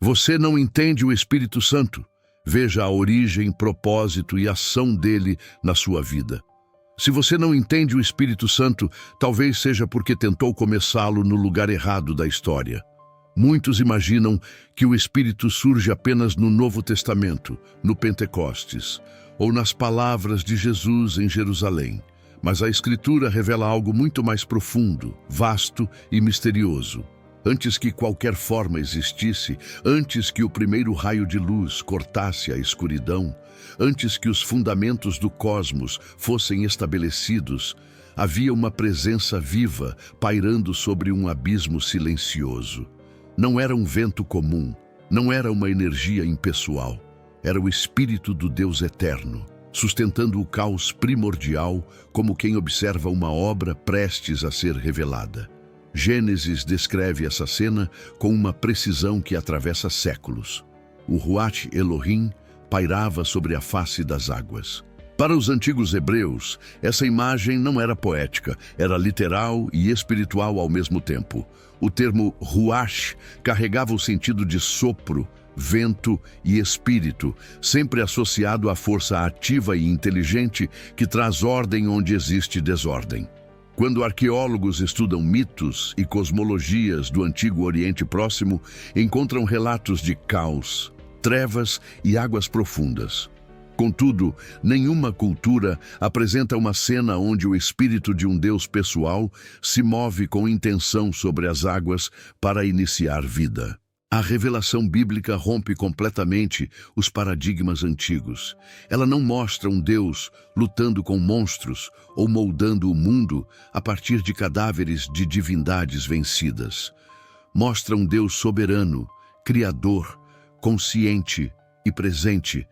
Você não entende o Espírito Santo? Veja a origem, propósito e ação dele na sua vida. Se você não entende o Espírito Santo, talvez seja porque tentou começá-lo no lugar errado da história. Muitos imaginam que o Espírito surge apenas no Novo Testamento, no Pentecostes, ou nas palavras de Jesus em Jerusalém. Mas a Escritura revela algo muito mais profundo, vasto e misterioso. Antes que qualquer forma existisse, antes que o primeiro raio de luz cortasse a escuridão, antes que os fundamentos do cosmos fossem estabelecidos, havia uma presença viva pairando sobre um abismo silencioso. Não era um vento comum, não era uma energia impessoal, era o Espírito do Deus eterno, sustentando o caos primordial como quem observa uma obra prestes a ser revelada. Gênesis descreve essa cena com uma precisão que atravessa séculos. O Ruach Elohim pairava sobre a face das águas. Para os antigos hebreus, essa imagem não era poética, era literal e espiritual ao mesmo tempo. O termo Ruach carregava o sentido de sopro, vento e espírito, sempre associado à força ativa e inteligente que traz ordem onde existe desordem. Quando arqueólogos estudam mitos e cosmologias do Antigo Oriente Próximo, encontram relatos de caos, trevas e águas profundas. Contudo, nenhuma cultura apresenta uma cena onde o espírito de um Deus pessoal se move com intenção sobre as águas para iniciar vida. A revelação bíblica rompe completamente os paradigmas antigos. Ela não mostra um Deus lutando com monstros ou moldando o mundo a partir de cadáveres de divindades vencidas. Mostra um Deus soberano, criador, consciente e presente,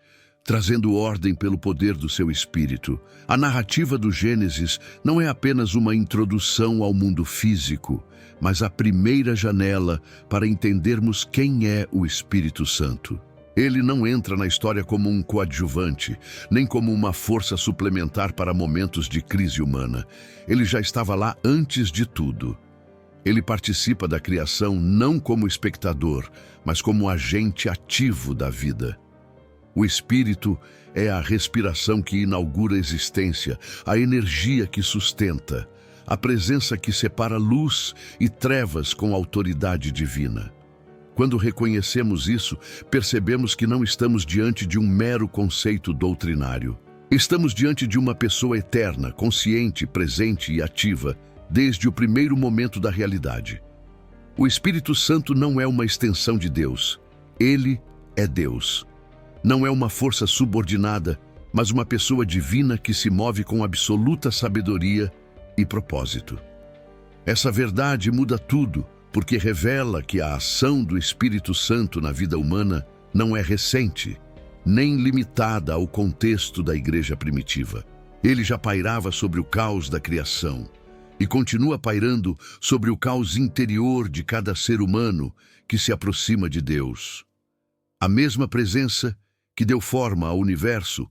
trazendo ordem pelo poder do seu espírito. A narrativa do Gênesis não é apenas uma introdução ao mundo físico, mas a primeira janela para entendermos quem é o Espírito Santo. Ele não entra na história como um coadjuvante, nem como uma força suplementar para momentos de crise humana. Ele já estava lá antes de tudo. Ele participa da criação não como espectador, mas como agente ativo da vida. O Espírito é a respiração que inaugura a existência, a energia que sustenta, a presença que separa luz e trevas com autoridade divina. Quando reconhecemos isso, percebemos que não estamos diante de um mero conceito doutrinário. Estamos diante de uma pessoa eterna, consciente, presente e ativa, desde o primeiro momento da realidade. O Espírito Santo não é uma extensão de Deus. Ele é Deus. Não é uma força subordinada, mas uma pessoa divina que se move com absoluta sabedoria e propósito. Essa verdade muda tudo, porque revela que a ação do Espírito Santo na vida humana não é recente, nem limitada ao contexto da igreja primitiva. Ele já pairava sobre o caos da criação e continua pairando sobre o caos interior de cada ser humano que se aproxima de Deus. A mesma presença que deu forma ao universo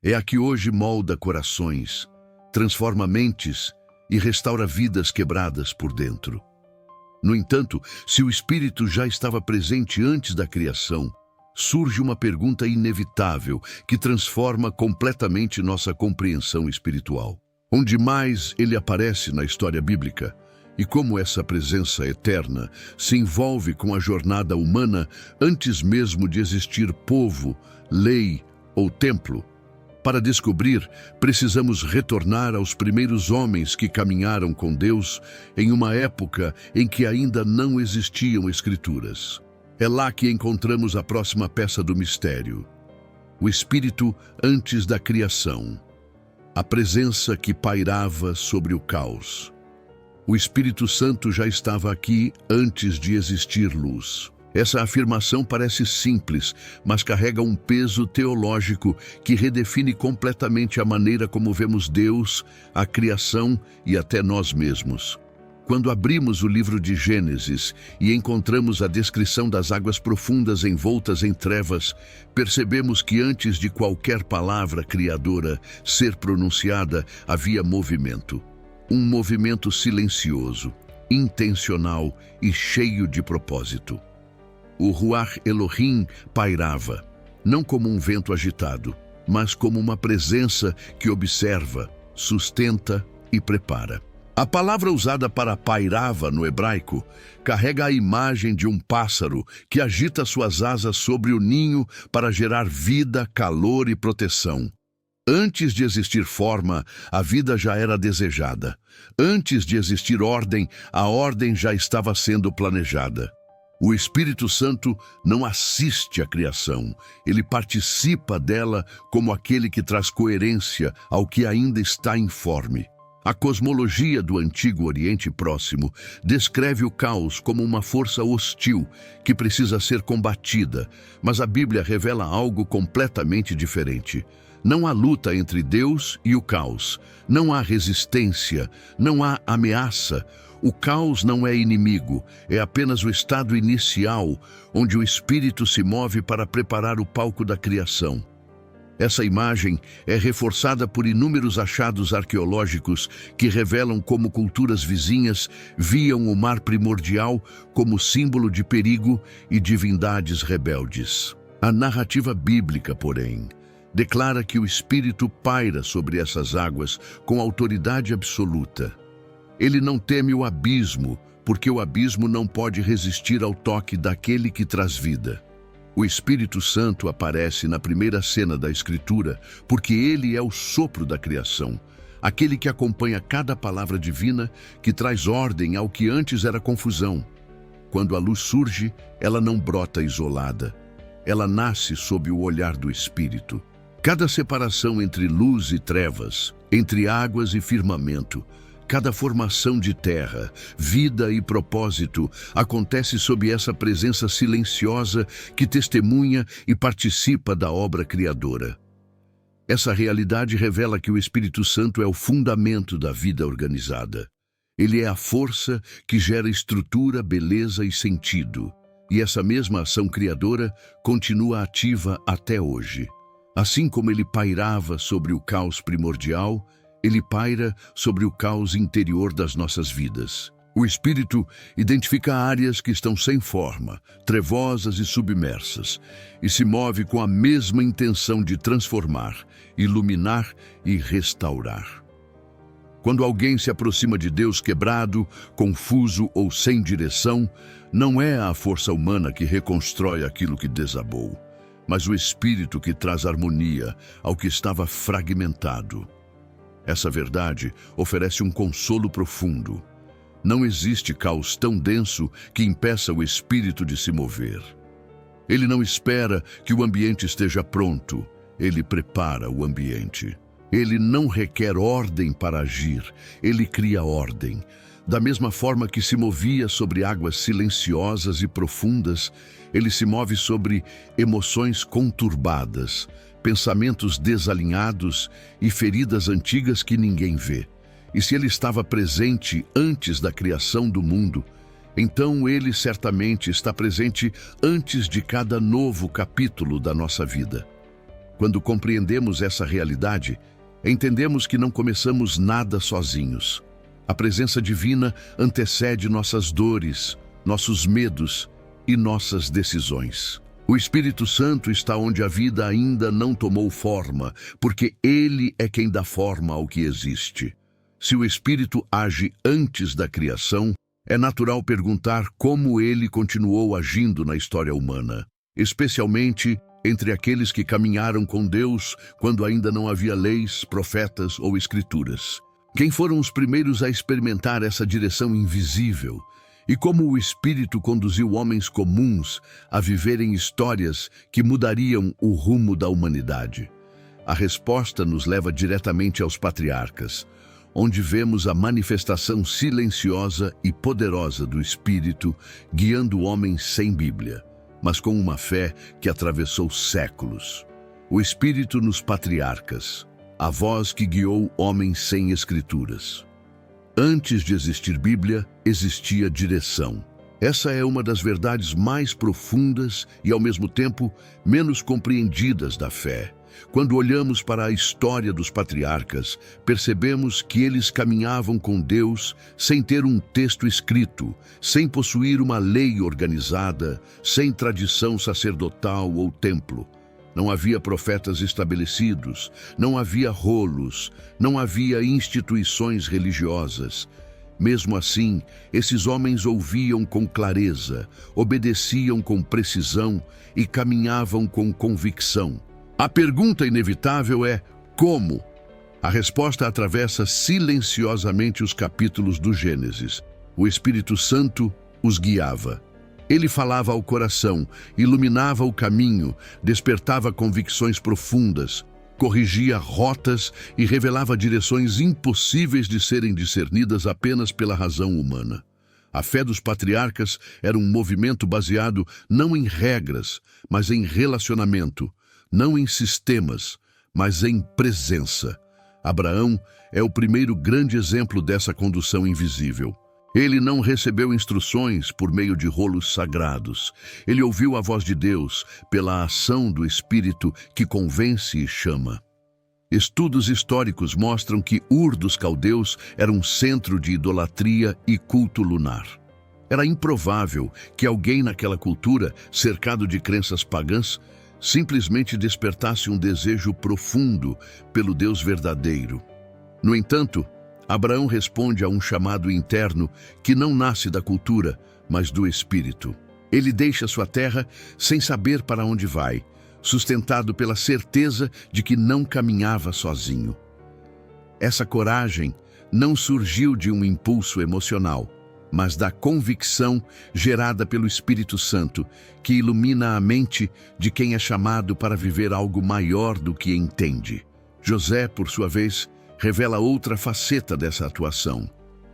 é a que hoje molda corações, transforma mentes e restaura vidas quebradas por dentro. No entanto, se o Espírito já estava presente antes da criação, surge uma pergunta inevitável que transforma completamente nossa compreensão espiritual. Onde mais ele aparece na história bíblica? E como essa presença eterna se envolve com a jornada humana antes mesmo de existir povo, lei ou templo? Para descobrir, precisamos retornar aos primeiros homens que caminharam com Deus em uma época em que ainda não existiam escrituras. É lá que encontramos a próxima peça do mistério: o Espírito antes da criação, a presença que pairava sobre o caos. O Espírito Santo já estava aqui antes de existir luz. Essa afirmação parece simples, mas carrega um peso teológico que redefine completamente a maneira como vemos Deus, a criação e até nós mesmos. Quando abrimos o livro de Gênesis e encontramos a descrição das águas profundas envoltas em trevas, percebemos que antes de qualquer palavra criadora ser pronunciada, havia movimento. Um movimento silencioso, intencional e cheio de propósito. O Ruach Elohim pairava, não como um vento agitado, mas como uma presença que observa, sustenta e prepara. A palavra usada para pairava no hebraico carrega a imagem de um pássaro que agita suas asas sobre o ninho para gerar vida, calor e proteção. Antes de existir forma, a vida já era desejada. Antes de existir ordem, a ordem já estava sendo planejada. O Espírito Santo não assiste à criação, ele participa dela como aquele que traz coerência ao que ainda está informe. A cosmologia do Antigo Oriente Próximo descreve o caos como uma força hostil que precisa ser combatida, mas a Bíblia revela algo completamente diferente. Não há luta entre Deus e o caos, não há resistência, não há ameaça. O caos não é inimigo, é apenas o estado inicial, onde o Espírito se move para preparar o palco da criação. Essa imagem é reforçada por inúmeros achados arqueológicos que revelam como culturas vizinhas viam o mar primordial como símbolo de perigo e divindades rebeldes. A narrativa bíblica, porém, declara que o Espírito paira sobre essas águas com autoridade absoluta. Ele não teme o abismo, porque o abismo não pode resistir ao toque daquele que traz vida. O Espírito Santo aparece na primeira cena da Escritura porque ele é o sopro da criação, aquele que acompanha cada palavra divina, que traz ordem ao que antes era confusão. Quando a luz surge, ela não brota isolada. Ela nasce sob o olhar do Espírito. Cada separação entre luz e trevas, entre águas e firmamento, cada formação de terra, vida e propósito acontece sob essa presença silenciosa que testemunha e participa da obra criadora. Essa realidade revela que o Espírito Santo é o fundamento da vida organizada. Ele é a força que gera estrutura, beleza e sentido. E essa mesma ação criadora continua ativa até hoje. Assim como ele pairava sobre o caos primordial, ele paira sobre o caos interior das nossas vidas. O Espírito identifica áreas que estão sem forma, trevosas e submersas, e se move com a mesma intenção de transformar, iluminar e restaurar. Quando alguém se aproxima de Deus quebrado, confuso ou sem direção, não é a força humana que reconstrói aquilo que desabou, mas o Espírito que traz harmonia ao que estava fragmentado. Essa verdade oferece um consolo profundo. Não existe caos tão denso que impeça o Espírito de se mover. Ele não espera que o ambiente esteja pronto, ele prepara o ambiente. Ele não requer ordem para agir, ele cria ordem. Da mesma forma que se movia sobre águas silenciosas e profundas, ele se move sobre emoções conturbadas, pensamentos desalinhados e feridas antigas que ninguém vê. E se ele estava presente antes da criação do mundo, então ele certamente está presente antes de cada novo capítulo da nossa vida. Quando compreendemos essa realidade, entendemos que não começamos nada sozinhos. A presença divina antecede nossas dores, nossos medos e nossas decisões. O Espírito Santo está onde a vida ainda não tomou forma, porque ele é quem dá forma ao que existe. Se o Espírito age antes da criação, é natural perguntar como ele continuou agindo na história humana, especialmente entre aqueles que caminharam com Deus quando ainda não havia leis, profetas ou escrituras. Quem foram os primeiros a experimentar essa direção invisível? E como o Espírito conduziu homens comuns a viverem histórias que mudariam o rumo da humanidade? A resposta nos leva diretamente aos patriarcas, onde vemos a manifestação silenciosa e poderosa do Espírito guiando homens sem Bíblia, mas com uma fé que atravessou séculos. O Espírito nos patriarcas, a voz que guiou homens sem escrituras. Antes de existir Bíblia, existia direção. Essa é uma das verdades mais profundas e, ao mesmo tempo, menos compreendidas da fé. Quando olhamos para a história dos patriarcas, percebemos que eles caminhavam com Deus sem ter um texto escrito, sem possuir uma lei organizada, sem tradição sacerdotal ou templo. Não havia profetas estabelecidos, não havia rolos, não havia instituições religiosas. Mesmo assim, esses homens ouviam com clareza, obedeciam com precisão e caminhavam com convicção. A pergunta inevitável é: como? A resposta atravessa silenciosamente os capítulos do Gênesis. O Espírito Santo os guiava. Ele falava ao coração, iluminava o caminho, despertava convicções profundas, corrigia rotas e revelava direções impossíveis de serem discernidas apenas pela razão humana. A fé dos patriarcas era um movimento baseado não em regras, mas em relacionamento, não em sistemas, mas em presença. Abraão é o primeiro grande exemplo dessa condução invisível. Ele não recebeu instruções por meio de rolos sagrados. Ele ouviu a voz de Deus pela ação do Espírito que convence e chama. Estudos históricos mostram que Ur dos Caldeus era um centro de idolatria e culto lunar. Era improvável que alguém naquela cultura, cercado de crenças pagãs, simplesmente despertasse um desejo profundo pelo Deus verdadeiro. No entanto, Abraão responde a um chamado interno que não nasce da cultura, mas do Espírito. Ele deixa sua terra sem saber para onde vai, sustentado pela certeza de que não caminhava sozinho. Essa coragem não surgiu de um impulso emocional, mas da convicção gerada pelo Espírito Santo, que ilumina a mente de quem é chamado para viver algo maior do que entende. José, por sua vez, revela outra faceta dessa atuação.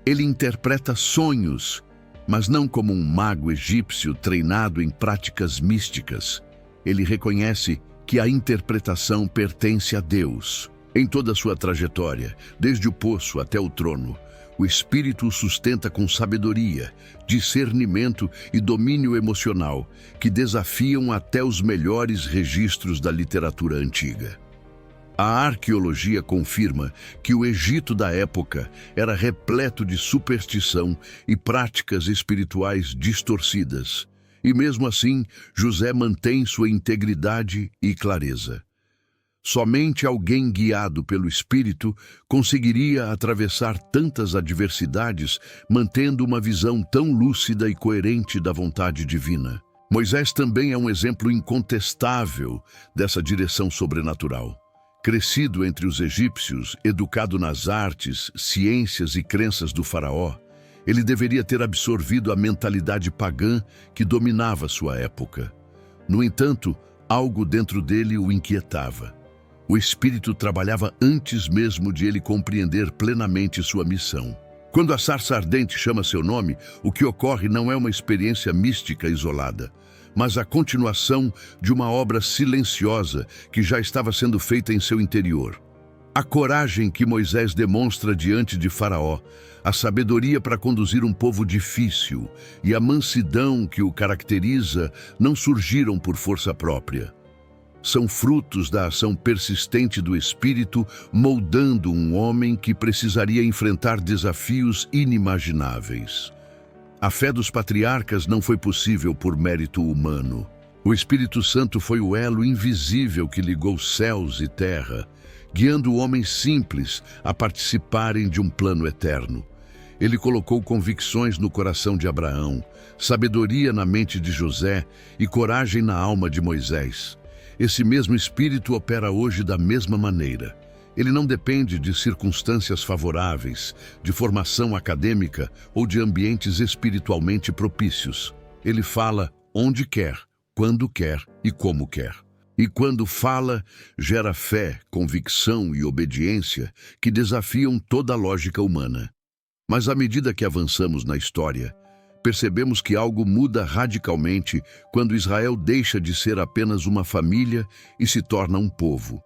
Ele interpreta sonhos, mas não como um mago egípcio treinado em práticas místicas. Ele reconhece que a interpretação pertence a Deus. Em toda a sua trajetória, desde o poço até o trono, o Espírito o sustenta com sabedoria, discernimento e domínio emocional que desafiam até os melhores registros da literatura antiga. A arqueologia confirma que o Egito da época era repleto de superstição e práticas espirituais distorcidas. E mesmo assim, José mantém sua integridade e clareza. Somente alguém guiado pelo Espírito conseguiria atravessar tantas adversidades, mantendo uma visão tão lúcida e coerente da vontade divina. Moisés também é um exemplo incontestável dessa direção sobrenatural. Crescido entre os egípcios, educado nas artes, ciências e crenças do faraó, ele deveria ter absorvido a mentalidade pagã que dominava sua época. No entanto, algo dentro dele o inquietava. O Espírito trabalhava antes mesmo de ele compreender plenamente sua missão. Quando a sarça ardente chama seu nome, o que ocorre não é uma experiência mística isolada, mas a continuação de uma obra silenciosa que já estava sendo feita em seu interior. A coragem que Moisés demonstra diante de Faraó, a sabedoria para conduzir um povo difícil e a mansidão que o caracteriza não surgiram por força própria. São frutos da ação persistente do Espírito moldando um homem que precisaria enfrentar desafios inimagináveis. A fé dos patriarcas não foi possível por mérito humano. O Espírito Santo foi o elo invisível que ligou céus e terra, guiando homens simples a participarem de um plano eterno. Ele colocou convicções no coração de Abraão, sabedoria na mente de José e coragem na alma de Moisés. Esse mesmo Espírito opera hoje da mesma maneira. Ele não depende de circunstâncias favoráveis, de formação acadêmica ou de ambientes espiritualmente propícios. Ele fala onde quer, quando quer e como quer. E quando fala, gera fé, convicção e obediência que desafiam toda a lógica humana. Mas à medida que avançamos na história, percebemos que algo muda radicalmente quando Israel deixa de ser apenas uma família e se torna um povo.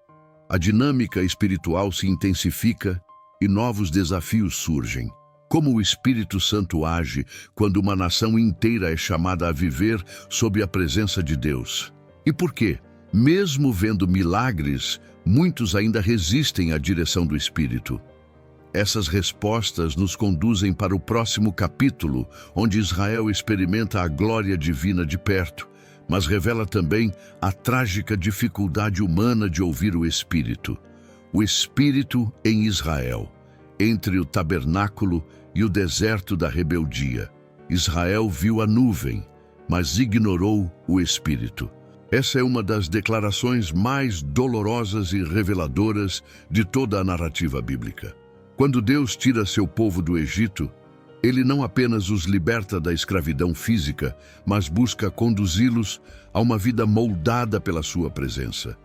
A dinâmica espiritual se intensifica e novos desafios surgem. Como o Espírito Santo age quando uma nação inteira é chamada a viver sob a presença de Deus? E por quê? Mesmo vendo milagres, muitos ainda resistem à direção do Espírito. Essas respostas nos conduzem para o próximo capítulo, onde Israel experimenta a glória divina de perto, mas revela também a trágica dificuldade humana de ouvir o Espírito. O Espírito em Israel, entre o tabernáculo e o deserto da rebeldia. Israel viu a nuvem, mas ignorou o Espírito. Essa é uma das declarações mais dolorosas e reveladoras de toda a narrativa bíblica. Quando Deus tira seu povo do Egito, Ele não apenas os liberta da escravidão física, mas busca conduzi-los a uma vida moldada pela sua presença.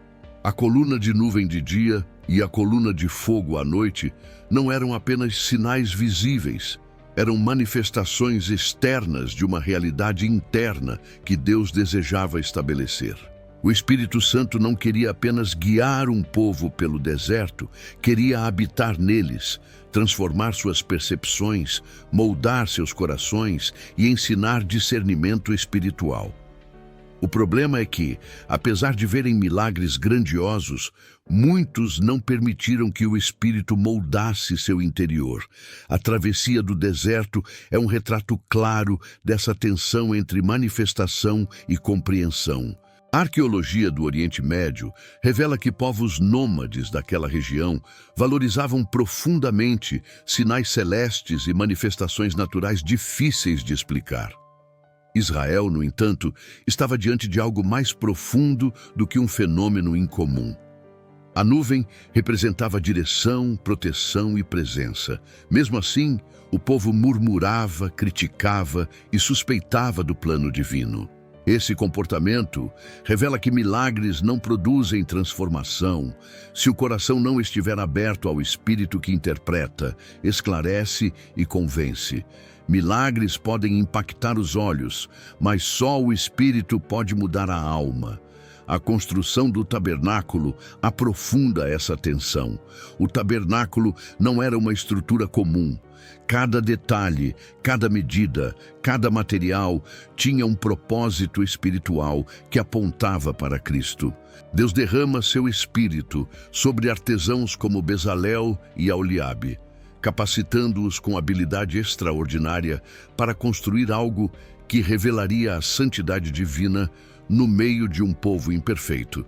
A coluna de nuvem de dia e a coluna de fogo à noite não eram apenas sinais visíveis, eram manifestações externas de uma realidade interna que Deus desejava estabelecer. O Espírito Santo não queria apenas guiar um povo pelo deserto, queria habitar neles, transformar suas percepções, moldar seus corações e ensinar discernimento espiritual. O problema é que, apesar de verem milagres grandiosos, muitos não permitiram que o Espírito moldasse seu interior. A travessia do deserto é um retrato claro dessa tensão entre manifestação e compreensão. A arqueologia do Oriente Médio revela que povos nômades daquela região valorizavam profundamente sinais celestes e manifestações naturais difíceis de explicar. Israel, no entanto, estava diante de algo mais profundo do que um fenômeno incomum. A nuvem representava direção, proteção e presença. Mesmo assim, o povo murmurava, criticava e suspeitava do plano divino. Esse comportamento revela que milagres não produzem transformação se o coração não estiver aberto ao Espírito que interpreta, esclarece e convence. Milagres podem impactar os olhos, mas só o Espírito pode mudar a alma. A construção do tabernáculo aprofunda essa tensão. O tabernáculo não era uma estrutura comum. Cada detalhe, cada medida, cada material tinha um propósito espiritual que apontava para Cristo. Deus derrama seu Espírito sobre artesãos como Bezalel e Aholiabe, capacitando-os com habilidade extraordinária para construir algo que revelaria a santidade divina no meio de um povo imperfeito.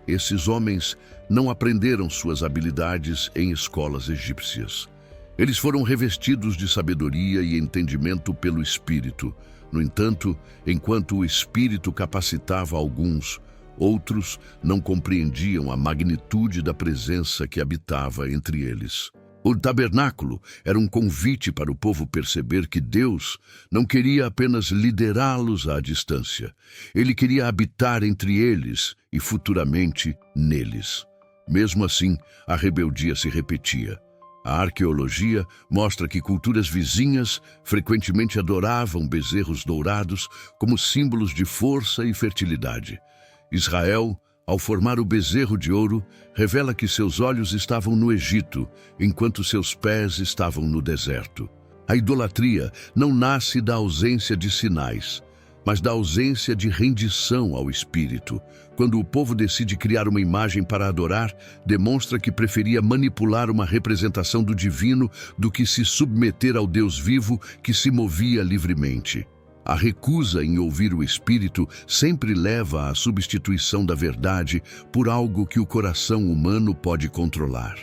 Esses homens não aprenderam suas habilidades em escolas egípcias. Eles foram revestidos de sabedoria e entendimento pelo Espírito. No entanto, enquanto o Espírito capacitava alguns, outros não compreendiam a magnitude da presença que habitava entre eles. O tabernáculo era um convite para o povo perceber que Deus não queria apenas liderá-los à distância. Ele queria habitar entre eles e futuramente neles. Mesmo assim, a rebeldia se repetia. A arqueologia mostra que culturas vizinhas frequentemente adoravam bezerros dourados como símbolos de força e fertilidade. Israel, ao formar o bezerro de ouro, revela que seus olhos estavam no Egito, enquanto seus pés estavam no deserto. A idolatria não nasce da ausência de sinais, mas da ausência de rendição ao Espírito. Quando o povo decide criar uma imagem para adorar, demonstra que preferia manipular uma representação do divino do que se submeter ao Deus vivo que se movia livremente. A recusa em ouvir o Espírito sempre leva à substituição da verdade por algo que o coração humano pode controlar.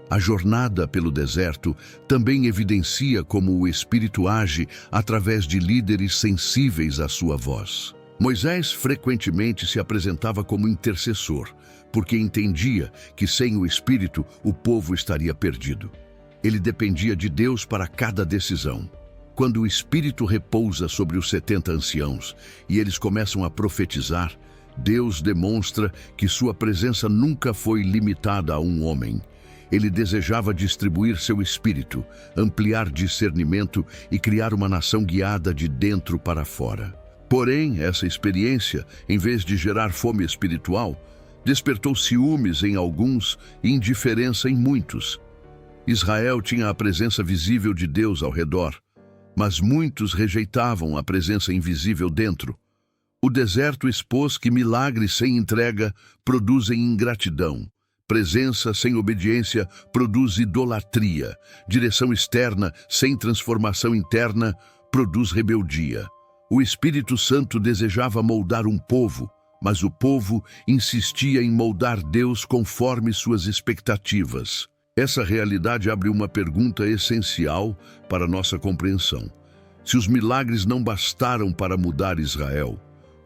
A jornada pelo deserto também evidencia como o Espírito age através de líderes sensíveis à sua voz. Moisés frequentemente se apresentava como intercessor, porque entendia que sem o Espírito o povo estaria perdido. Ele dependia de Deus para cada decisão. Quando o Espírito repousa sobre os 70 anciãos e eles começam a profetizar, Deus demonstra que sua presença nunca foi limitada a um homem. Ele desejava distribuir seu Espírito, ampliar discernimento e criar uma nação guiada de dentro para fora. Porém, essa experiência, em vez de gerar fome espiritual, despertou ciúmes em alguns e indiferença em muitos. Israel tinha a presença visível de Deus ao redor, mas muitos rejeitavam a presença invisível dentro. O deserto expôs que milagres sem entrega produzem ingratidão. Presença sem obediência produz idolatria. Direção externa sem transformação interna produz rebeldia. O Espírito Santo desejava moldar um povo, mas o povo insistia em moldar Deus conforme suas expectativas. Essa realidade abre uma pergunta essencial para nossa compreensão. Se os milagres não bastaram para mudar Israel,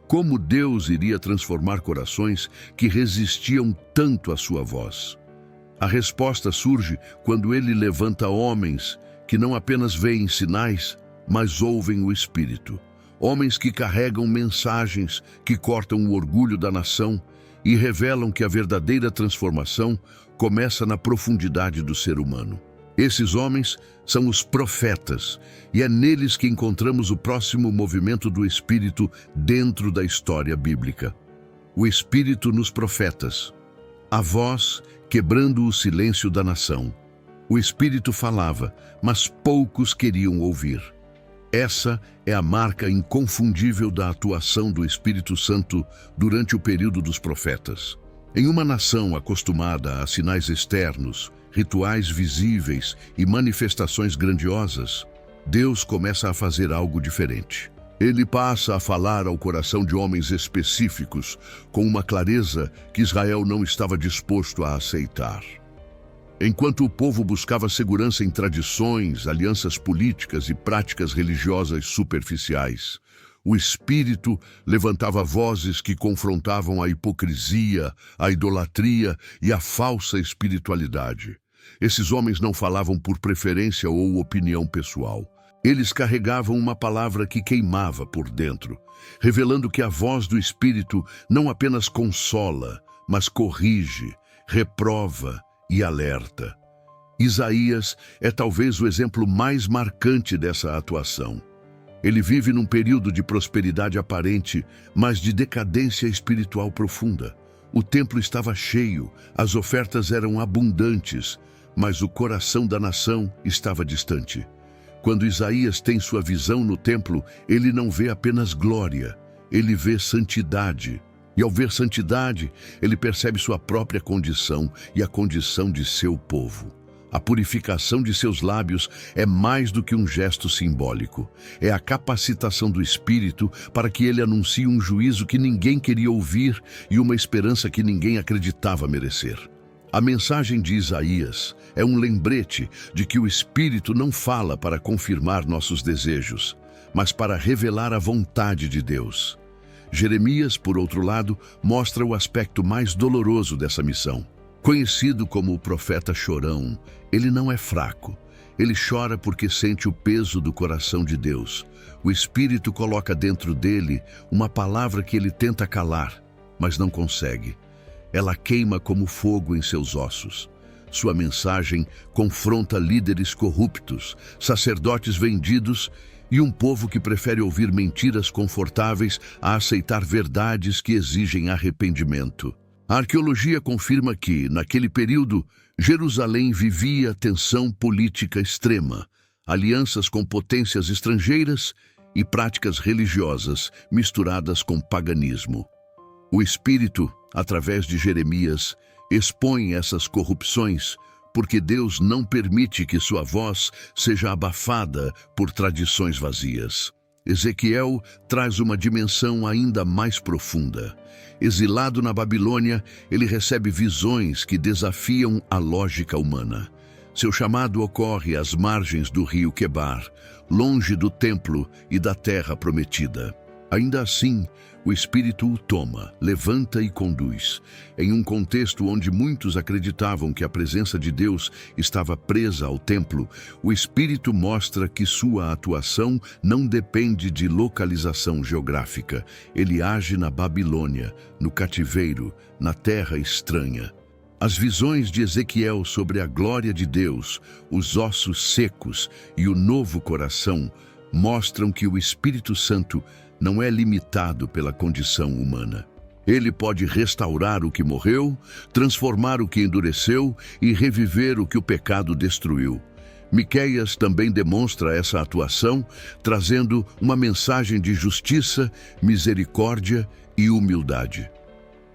como Deus iria transformar corações que resistiam tanto à sua voz? A resposta surge quando ele levanta homens que não apenas veem sinais, mas ouvem o Espírito. Homens que carregam mensagens que cortam o orgulho da nação e revelam que a verdadeira transformação começa na profundidade do ser humano. Esses homens são os profetas, e é neles que encontramos o próximo movimento do Espírito dentro da história bíblica. O Espírito nos profetas. A voz quebrando o silêncio da nação. O Espírito falava, mas poucos queriam ouvir. Essa é a marca inconfundível da atuação do Espírito Santo durante o período dos profetas. Em uma nação acostumada a sinais externos, rituais visíveis e manifestações grandiosas, Deus começa a fazer algo diferente. Ele passa a falar ao coração de homens específicos com uma clareza que Israel não estava disposto a aceitar. Enquanto o povo buscava segurança em tradições, alianças políticas e práticas religiosas superficiais, o Espírito levantava vozes que confrontavam a hipocrisia, a idolatria e a falsa espiritualidade. Esses homens não falavam por preferência ou opinião pessoal. Eles carregavam uma palavra que queimava por dentro, revelando que a voz do Espírito não apenas consola, mas corrige, reprova e alerta. Isaías é talvez o exemplo mais marcante dessa atuação. Ele vive num período de prosperidade aparente, mas de decadência espiritual profunda. O templo estava cheio, as ofertas eram abundantes, mas o coração da nação estava distante. Quando Isaías tem sua visão no templo, ele não vê apenas glória, ele vê santidade. E ao ver santidade, ele percebe sua própria condição e a condição de seu povo. A purificação de seus lábios é mais do que um gesto simbólico. É a capacitação do Espírito para que ele anuncie um juízo que ninguém queria ouvir e uma esperança que ninguém acreditava merecer. A mensagem de Isaías é um lembrete de que o Espírito não fala para confirmar nossos desejos, mas para revelar a vontade de Deus. Jeremias, por outro lado, mostra o aspecto mais doloroso dessa missão. Conhecido como o profeta chorão, ele não é fraco. Ele chora porque sente o peso do coração de Deus. O Espírito coloca dentro dele uma palavra que ele tenta calar, mas não consegue. Ela queima como fogo em seus ossos. Sua mensagem confronta líderes corruptos, sacerdotes vendidos e um povo que prefere ouvir mentiras confortáveis a aceitar verdades que exigem arrependimento. A arqueologia confirma que, naquele período, Jerusalém vivia tensão política extrema, alianças com potências estrangeiras e práticas religiosas misturadas com paganismo. O Espírito, através de Jeremias, expõe essas corrupções, porque Deus não permite que sua voz seja abafada por tradições vazias. Ezequiel traz uma dimensão ainda mais profunda. Exilado na Babilônia, ele recebe visões que desafiam a lógica humana. Seu chamado ocorre às margens do rio Quebar, longe do templo e da terra prometida. Ainda assim, o Espírito o toma, levanta e conduz. Em um contexto onde muitos acreditavam que a presença de Deus estava presa ao templo, o Espírito mostra que sua atuação não depende de localização geográfica. Ele age na Babilônia, no cativeiro, na terra estranha. As visões de Ezequiel sobre a glória de Deus, os ossos secos e o novo coração mostram que o Espírito Santo não é limitado pela condição humana. Ele pode restaurar o que morreu, transformar o que endureceu e reviver o que o pecado destruiu. Miqueias também demonstra essa atuação, trazendo uma mensagem de justiça, misericórdia e humildade.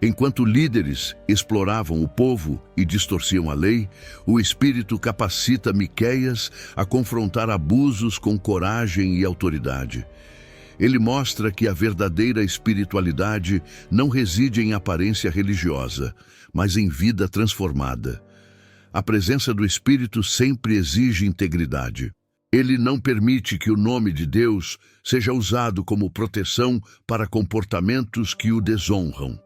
Enquanto líderes exploravam o povo e distorciam a lei, o Espírito capacita Miqueias a confrontar abusos com coragem e autoridade. Ele mostra que a verdadeira espiritualidade não reside em aparência religiosa, mas em vida transformada. A presença do Espírito sempre exige integridade. Ele não permite que o nome de Deus seja usado como proteção para comportamentos que o desonram.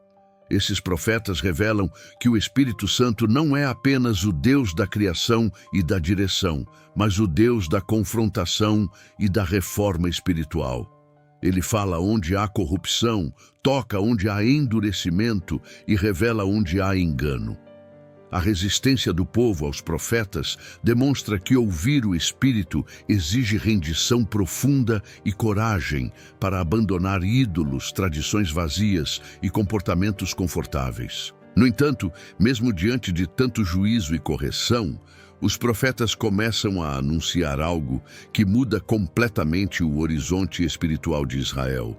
Esses profetas revelam que o Espírito Santo não é apenas o Deus da criação e da direção, mas o Deus da confrontação e da reforma espiritual. Ele fala onde há corrupção, toca onde há endurecimento e revela onde há engano. A resistência do povo aos profetas demonstra que ouvir o Espírito exige rendição profunda e coragem para abandonar ídolos, tradições vazias e comportamentos confortáveis. No entanto, mesmo diante de tanto juízo e correção, os profetas começam a anunciar algo que muda completamente o horizonte espiritual de Israel.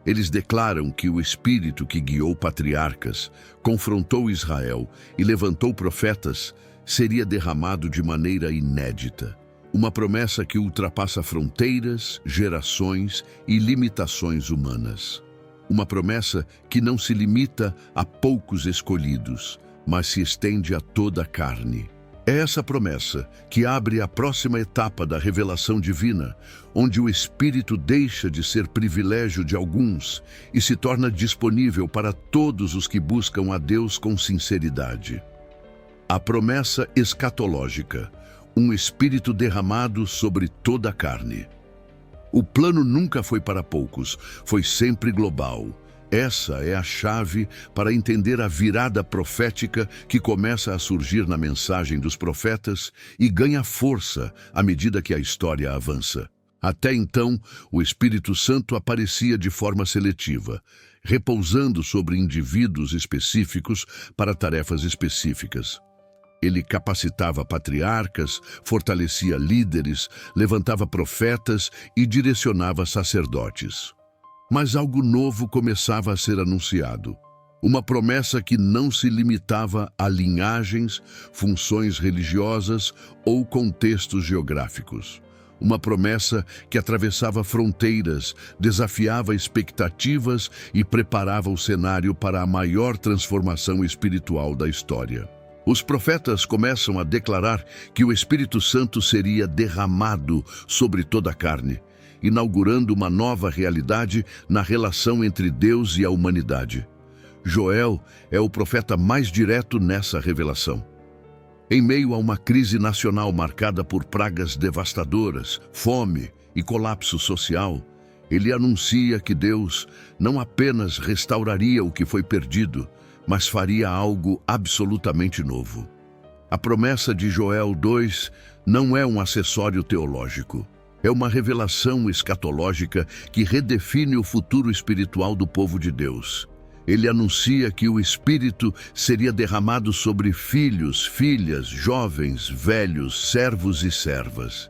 Eles declaram que o Espírito que guiou patriarcas, confrontou Israel e levantou profetas seria derramado de maneira inédita. Uma promessa que ultrapassa fronteiras, gerações e limitações humanas. Uma promessa que não se limita a poucos escolhidos, mas se estende a toda a carne. É essa promessa que abre a próxima etapa da revelação divina, onde o Espírito deixa de ser privilégio de alguns e se torna disponível para todos os que buscam a Deus com sinceridade. A promessa escatológica, um Espírito derramado sobre toda a carne. O plano nunca foi para poucos, foi sempre global. Essa é a chave para entender a virada profética que começa a surgir na mensagem dos profetas e ganha força à medida que a história avança. Até então, o Espírito Santo aparecia de forma seletiva, repousando sobre indivíduos específicos para tarefas específicas. Ele capacitava patriarcas, fortalecia líderes, levantava profetas e direcionava sacerdotes. Mas algo novo começava a ser anunciado. Uma promessa que não se limitava a linhagens, funções religiosas ou contextos geográficos. Uma promessa que atravessava fronteiras, desafiava expectativas e preparava o cenário para a maior transformação espiritual da história. Os profetas começam a declarar que o Espírito Santo seria derramado sobre toda a carne, inaugurando uma nova realidade na relação entre Deus e a humanidade. Joel é o profeta mais direto nessa revelação. Em meio a uma crise nacional marcada por pragas devastadoras, fome e colapso social, ele anuncia que Deus não apenas restauraria o que foi perdido, mas faria algo absolutamente novo. A promessa de Joel 2 não é um acessório teológico. É uma revelação escatológica que redefine o futuro espiritual do povo de Deus. Ele anuncia que o Espírito seria derramado sobre filhos, filhas, jovens, velhos, servos e servas.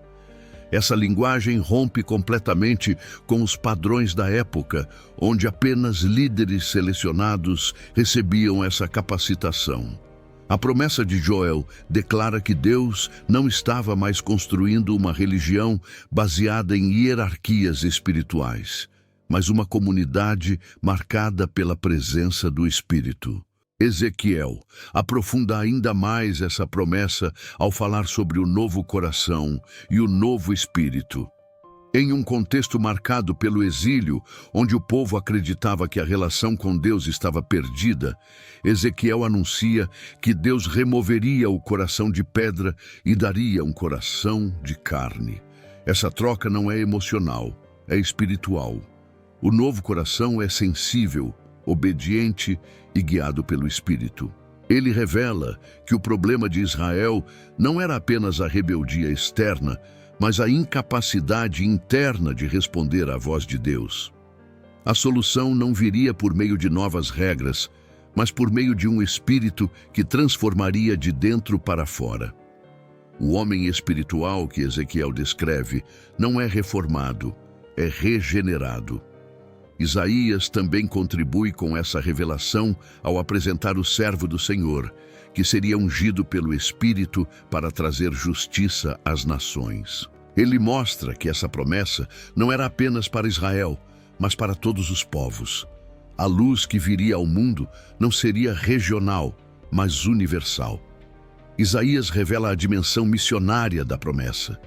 Essa linguagem rompe completamente com os padrões da época, onde apenas líderes selecionados recebiam essa capacitação. A promessa de Joel declara que Deus não estava mais construindo uma religião baseada em hierarquias espirituais, mas uma comunidade marcada pela presença do Espírito. Ezequiel aprofunda ainda mais essa promessa ao falar sobre o novo coração e o novo espírito. Em um contexto marcado pelo exílio, onde o povo acreditava que a relação com Deus estava perdida, Ezequiel anuncia que Deus removeria o coração de pedra e daria um coração de carne. Essa troca não é emocional, é espiritual. O novo coração é sensível, obediente e guiado pelo Espírito. Ele revela que o problema de Israel não era apenas a rebeldia externa, mas a incapacidade interna de responder à voz de Deus. A solução não viria por meio de novas regras, mas por meio de um Espírito que transformaria de dentro para fora. O homem espiritual que Ezequiel descreve não é reformado, é regenerado. Isaías também contribui com essa revelação ao apresentar o servo do Senhor, que seria ungido pelo Espírito para trazer justiça às nações. Ele mostra que essa promessa não era apenas para Israel, mas para todos os povos. A luz que viria ao mundo não seria regional, mas universal. Isaías revela a dimensão missionária da promessa.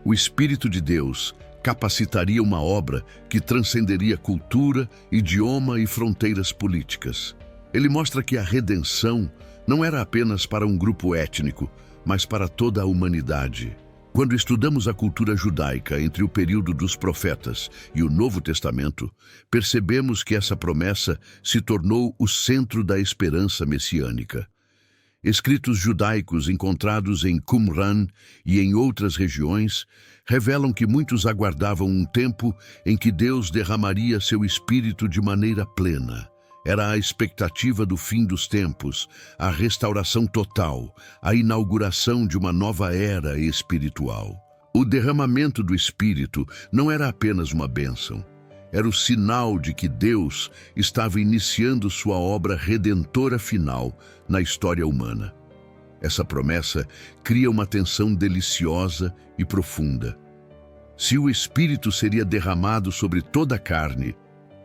O Espírito de Deus capacitaria uma obra que transcenderia cultura, idioma e fronteiras políticas. Ele mostra que a redenção não era apenas para um grupo étnico, mas para toda a humanidade. Quando estudamos a cultura judaica entre o período dos profetas e o Novo Testamento, percebemos que essa promessa se tornou o centro da esperança messiânica. Escritos judaicos encontrados em Qumran e em outras regiões revelam que muitos aguardavam um tempo em que Deus derramaria seu Espírito de maneira plena. Era a expectativa do fim dos tempos, a restauração total, a inauguração de uma nova era espiritual. O derramamento do Espírito não era apenas uma bênção. Era o sinal de que Deus estava iniciando sua obra redentora final na história humana. Essa promessa cria uma tensão deliciosa e profunda. Se o Espírito seria derramado sobre toda a carne,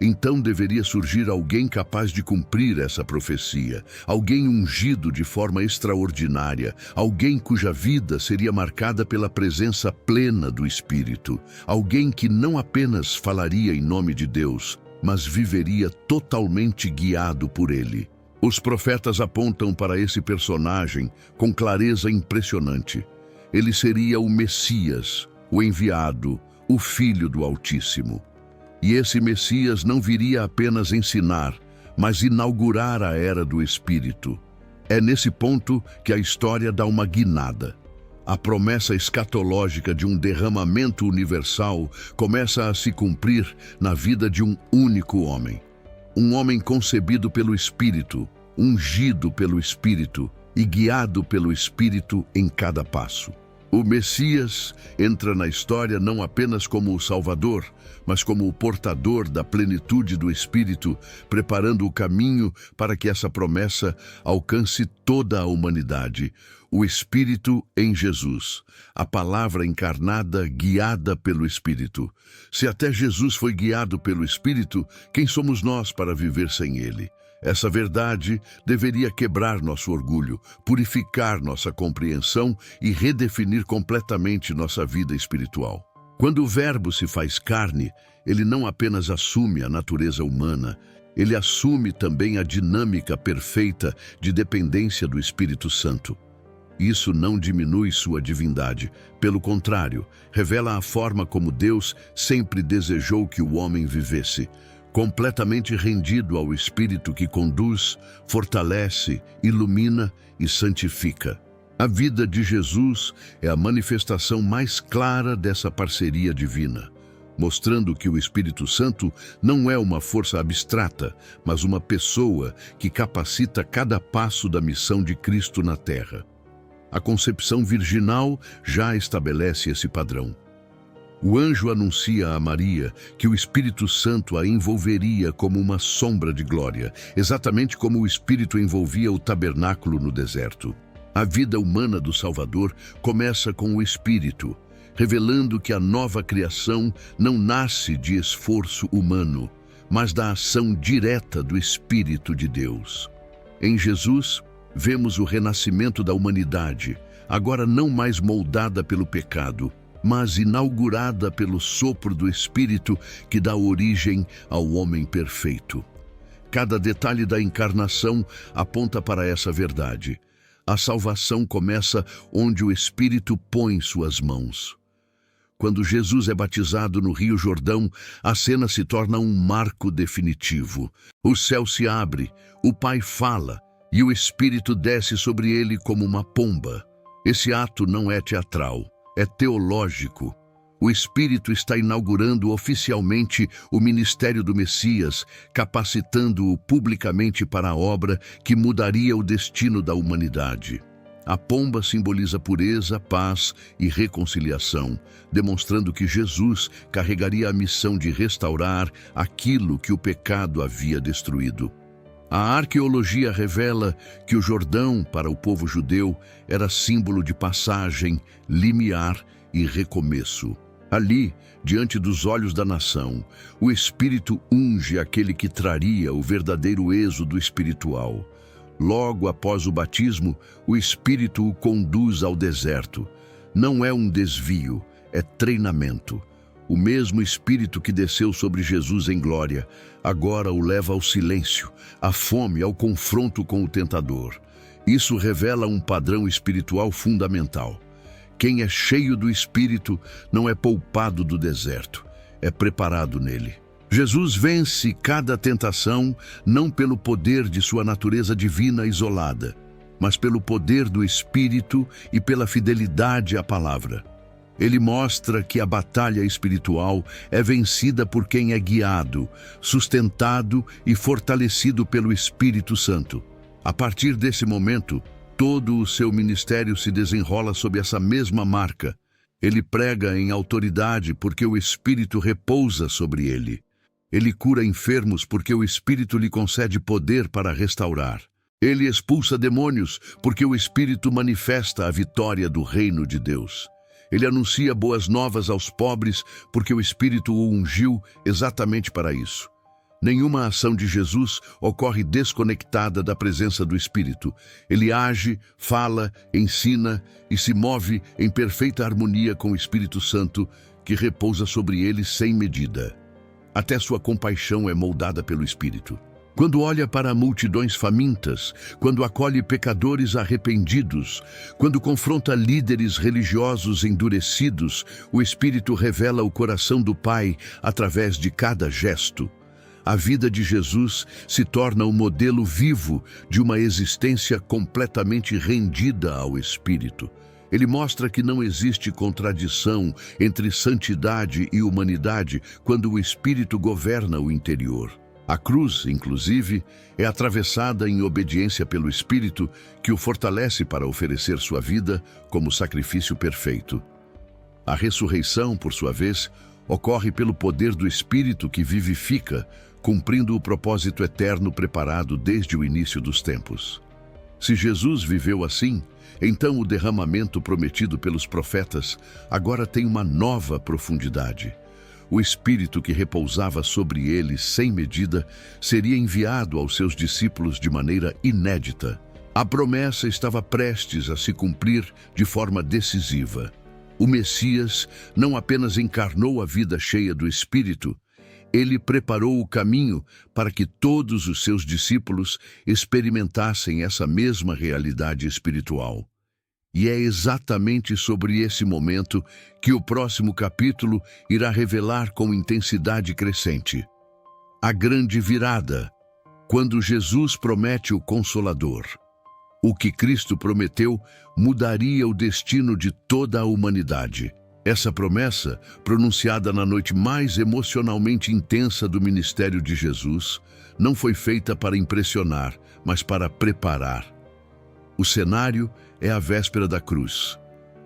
então deveria surgir alguém capaz de cumprir essa profecia, alguém ungido de forma extraordinária, alguém cuja vida seria marcada pela presença plena do Espírito, alguém que não apenas falaria em nome de Deus, mas viveria totalmente guiado por ele. Os profetas apontam para esse personagem com clareza impressionante. Ele seria o Messias, o enviado, o Filho do Altíssimo. E esse Messias não viria apenas ensinar, mas inaugurar a era do Espírito. É nesse ponto que a história dá uma guinada. A promessa escatológica de um derramamento universal começa a se cumprir na vida de um único homem. Um homem concebido pelo Espírito, ungido pelo Espírito e guiado pelo Espírito em cada passo. O Messias entra na história não apenas como o Salvador, mas como o portador da plenitude do Espírito, preparando o caminho para que essa promessa alcance toda a humanidade. O Espírito em Jesus, a palavra encarnada guiada pelo Espírito. Se até Jesus foi guiado pelo Espírito, quem somos nós para viver sem ele? Essa verdade deveria quebrar nosso orgulho, purificar nossa compreensão e redefinir completamente nossa vida espiritual. Quando o Verbo se faz carne, ele não apenas assume a natureza humana, ele assume também a dinâmica perfeita de dependência do Espírito Santo. Isso não diminui sua divindade, pelo contrário, revela a forma como Deus sempre desejou que o homem vivesse, completamente rendido ao Espírito que conduz, fortalece, ilumina e santifica. A vida de Jesus é a manifestação mais clara dessa parceria divina, mostrando que o Espírito Santo não é uma força abstrata, mas uma pessoa que capacita cada passo da missão de Cristo na Terra. A concepção virginal já estabelece esse padrão. O anjo anuncia a Maria que o Espírito Santo a envolveria como uma sombra de glória, exatamente como o Espírito envolvia o tabernáculo no deserto. A vida humana do Salvador começa com o Espírito, revelando que a nova criação não nasce de esforço humano, mas da ação direta do Espírito de Deus. Em Jesus, vemos o renascimento da humanidade, agora não mais moldada pelo pecado, mas inaugurada pelo sopro do Espírito que dá origem ao homem perfeito. Cada detalhe da encarnação aponta para essa verdade. A salvação começa onde o Espírito põe suas mãos. Quando Jesus é batizado no Rio Jordão, a cena se torna um marco definitivo. O céu se abre, o Pai fala, e o Espírito desce sobre ele como uma pomba. Esse ato não é teatral. É teológico. O Espírito está inaugurando oficialmente o ministério do Messias, capacitando-o publicamente para a obra que mudaria o destino da humanidade. A pomba simboliza pureza, paz e reconciliação, demonstrando que Jesus carregaria a missão de restaurar aquilo que o pecado havia destruído. A arqueologia revela que o Jordão, para o povo judeu, era símbolo de passagem, limiar e recomeço. Ali, diante dos olhos da nação, o Espírito unge aquele que traria o verdadeiro êxodo espiritual. Logo após o batismo, o Espírito o conduz ao deserto. Não é um desvio, é treinamento. O mesmo Espírito que desceu sobre Jesus em glória, agora o leva ao silêncio, à fome, ao confronto com o tentador. Isso revela um padrão espiritual fundamental. Quem é cheio do Espírito não é poupado do deserto, é preparado nele. Jesus vence cada tentação não pelo poder de sua natureza divina isolada, mas pelo poder do Espírito e pela fidelidade à palavra. Ele mostra que a batalha espiritual é vencida por quem é guiado, sustentado e fortalecido pelo Espírito Santo. A partir desse momento, todo o seu ministério se desenrola sob essa mesma marca. Ele prega em autoridade porque o Espírito repousa sobre ele. Ele cura enfermos porque o Espírito lhe concede poder para restaurar. Ele expulsa demônios porque o Espírito manifesta a vitória do reino de Deus. Ele anuncia boas novas aos pobres porque o Espírito o ungiu exatamente para isso. Nenhuma ação de Jesus ocorre desconectada da presença do Espírito. Ele age, fala, ensina e se move em perfeita harmonia com o Espírito Santo, que repousa sobre ele sem medida. Até sua compaixão é moldada pelo Espírito. Quando olha para multidões famintas, quando acolhe pecadores arrependidos, quando confronta líderes religiosos endurecidos, o Espírito revela o coração do Pai através de cada gesto. A vida de Jesus se torna um modelo vivo de uma existência completamente rendida ao Espírito. Ele mostra que não existe contradição entre santidade e humanidade quando o Espírito governa o interior. A cruz, inclusive, é atravessada em obediência pelo Espírito, que o fortalece para oferecer sua vida como sacrifício perfeito. A ressurreição, por sua vez, ocorre pelo poder do Espírito que vivifica, cumprindo o propósito eterno preparado desde o início dos tempos. Se Jesus viveu assim, então o derramamento prometido pelos profetas agora tem uma nova profundidade. O Espírito que repousava sobre ele sem medida seria enviado aos seus discípulos de maneira inédita. A promessa estava prestes a se cumprir de forma decisiva. O Messias não apenas encarnou a vida cheia do Espírito, ele preparou o caminho para que todos os seus discípulos experimentassem essa mesma realidade espiritual. E é exatamente sobre esse momento que o próximo capítulo irá revelar com intensidade crescente. A grande virada, quando Jesus promete o Consolador. O que Cristo prometeu mudaria o destino de toda a humanidade. Essa promessa, pronunciada na noite mais emocionalmente intensa do ministério de Jesus, não foi feita para impressionar, mas para preparar. O cenário é a véspera da cruz.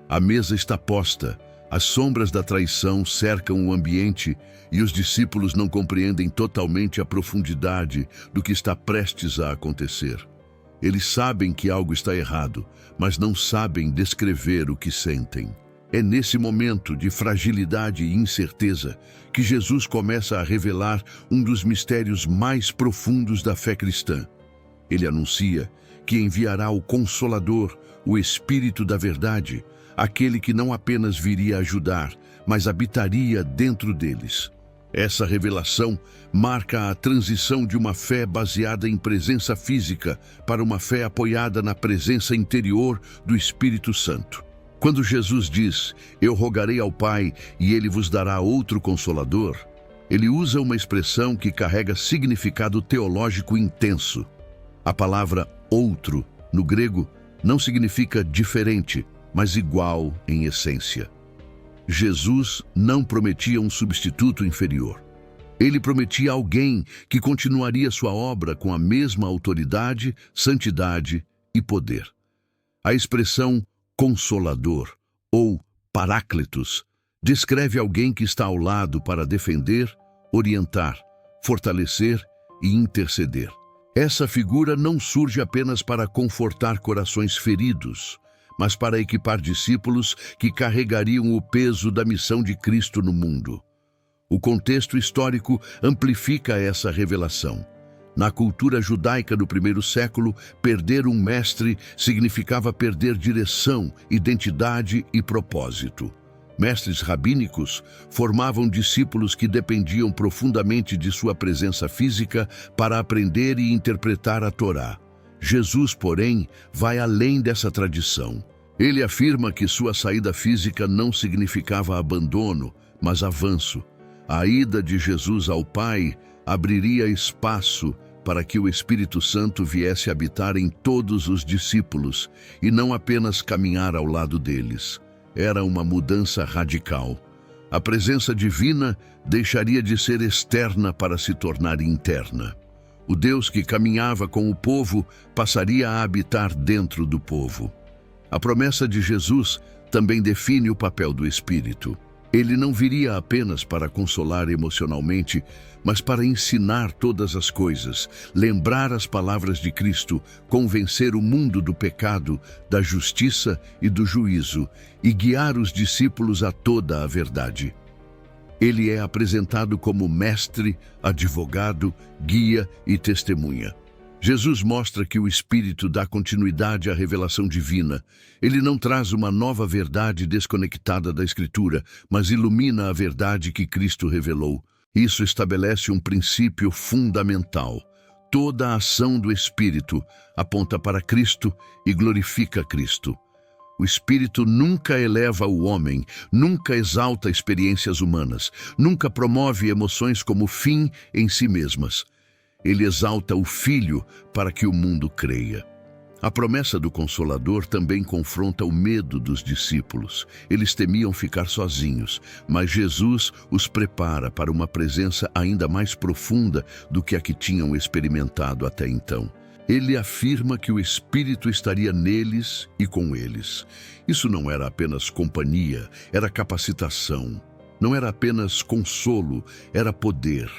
A mesa está posta, as sombras da traição cercam o ambiente e os discípulos não compreendem totalmente a profundidade do que está prestes a acontecer. Eles sabem que algo está errado, mas não sabem descrever o que sentem. É nesse momento de fragilidade e incerteza que Jesus começa a revelar um dos mistérios mais profundos da fé cristã. Ele anuncia que enviará o Consolador, o Espírito da Verdade, aquele que não apenas viria ajudar, mas habitaria dentro deles. Essa revelação marca a transição de uma fé baseada em presença física para uma fé apoiada na presença interior do Espírito Santo. Quando Jesus diz, "Eu rogarei ao Pai e Ele vos dará outro Consolador", ele usa uma expressão que carrega significado teológico intenso. A palavra outro, no grego, não significa diferente, mas igual em essência. Jesus não prometia um substituto inferior. Ele prometia alguém que continuaria sua obra com a mesma autoridade, santidade e poder. A expressão consolador ou paráclitos descreve alguém que está ao lado para defender, orientar, fortalecer e interceder. Essa figura não surge apenas para confortar corações feridos, mas para equipar discípulos que carregariam o peso da missão de Cristo no mundo. O contexto histórico amplifica essa revelação. Na cultura judaica do primeiro século, perder um mestre significava perder direção, identidade e propósito. Mestres rabínicos formavam discípulos que dependiam profundamente de sua presença física para aprender e interpretar a Torá. Jesus, porém, vai além dessa tradição. Ele afirma que sua saída física não significava abandono, mas avanço. A ida de Jesus ao Pai abriria espaço para que o Espírito Santo viesse habitar em todos os discípulos e não apenas caminhar ao lado deles. Era uma mudança radical. A presença divina deixaria de ser externa para se tornar interna. O Deus que caminhava com o povo passaria a habitar dentro do povo. A promessa de Jesus também define o papel do Espírito. Ele não viria apenas para consolar emocionalmente, mas para ensinar todas as coisas, lembrar as palavras de Cristo, convencer o mundo do pecado, da justiça e do juízo, e guiar os discípulos a toda a verdade. Ele é apresentado como mestre, advogado, guia e testemunha. Jesus mostra que o Espírito dá continuidade à revelação divina. Ele não traz uma nova verdade desconectada da Escritura, mas ilumina a verdade que Cristo revelou. Isso estabelece um princípio fundamental. Toda a ação do Espírito aponta para Cristo e glorifica Cristo. O Espírito nunca eleva o homem, nunca exalta experiências humanas, nunca promove emoções como fim em si mesmas. Ele exalta o Filho para que o mundo creia. A promessa do Consolador também confronta o medo dos discípulos. Eles temiam ficar sozinhos, mas Jesus os prepara para uma presença ainda mais profunda do que a que tinham experimentado até então. Ele afirma que o Espírito estaria neles e com eles. Isso não era apenas companhia, era capacitação. Não era apenas consolo, era poder.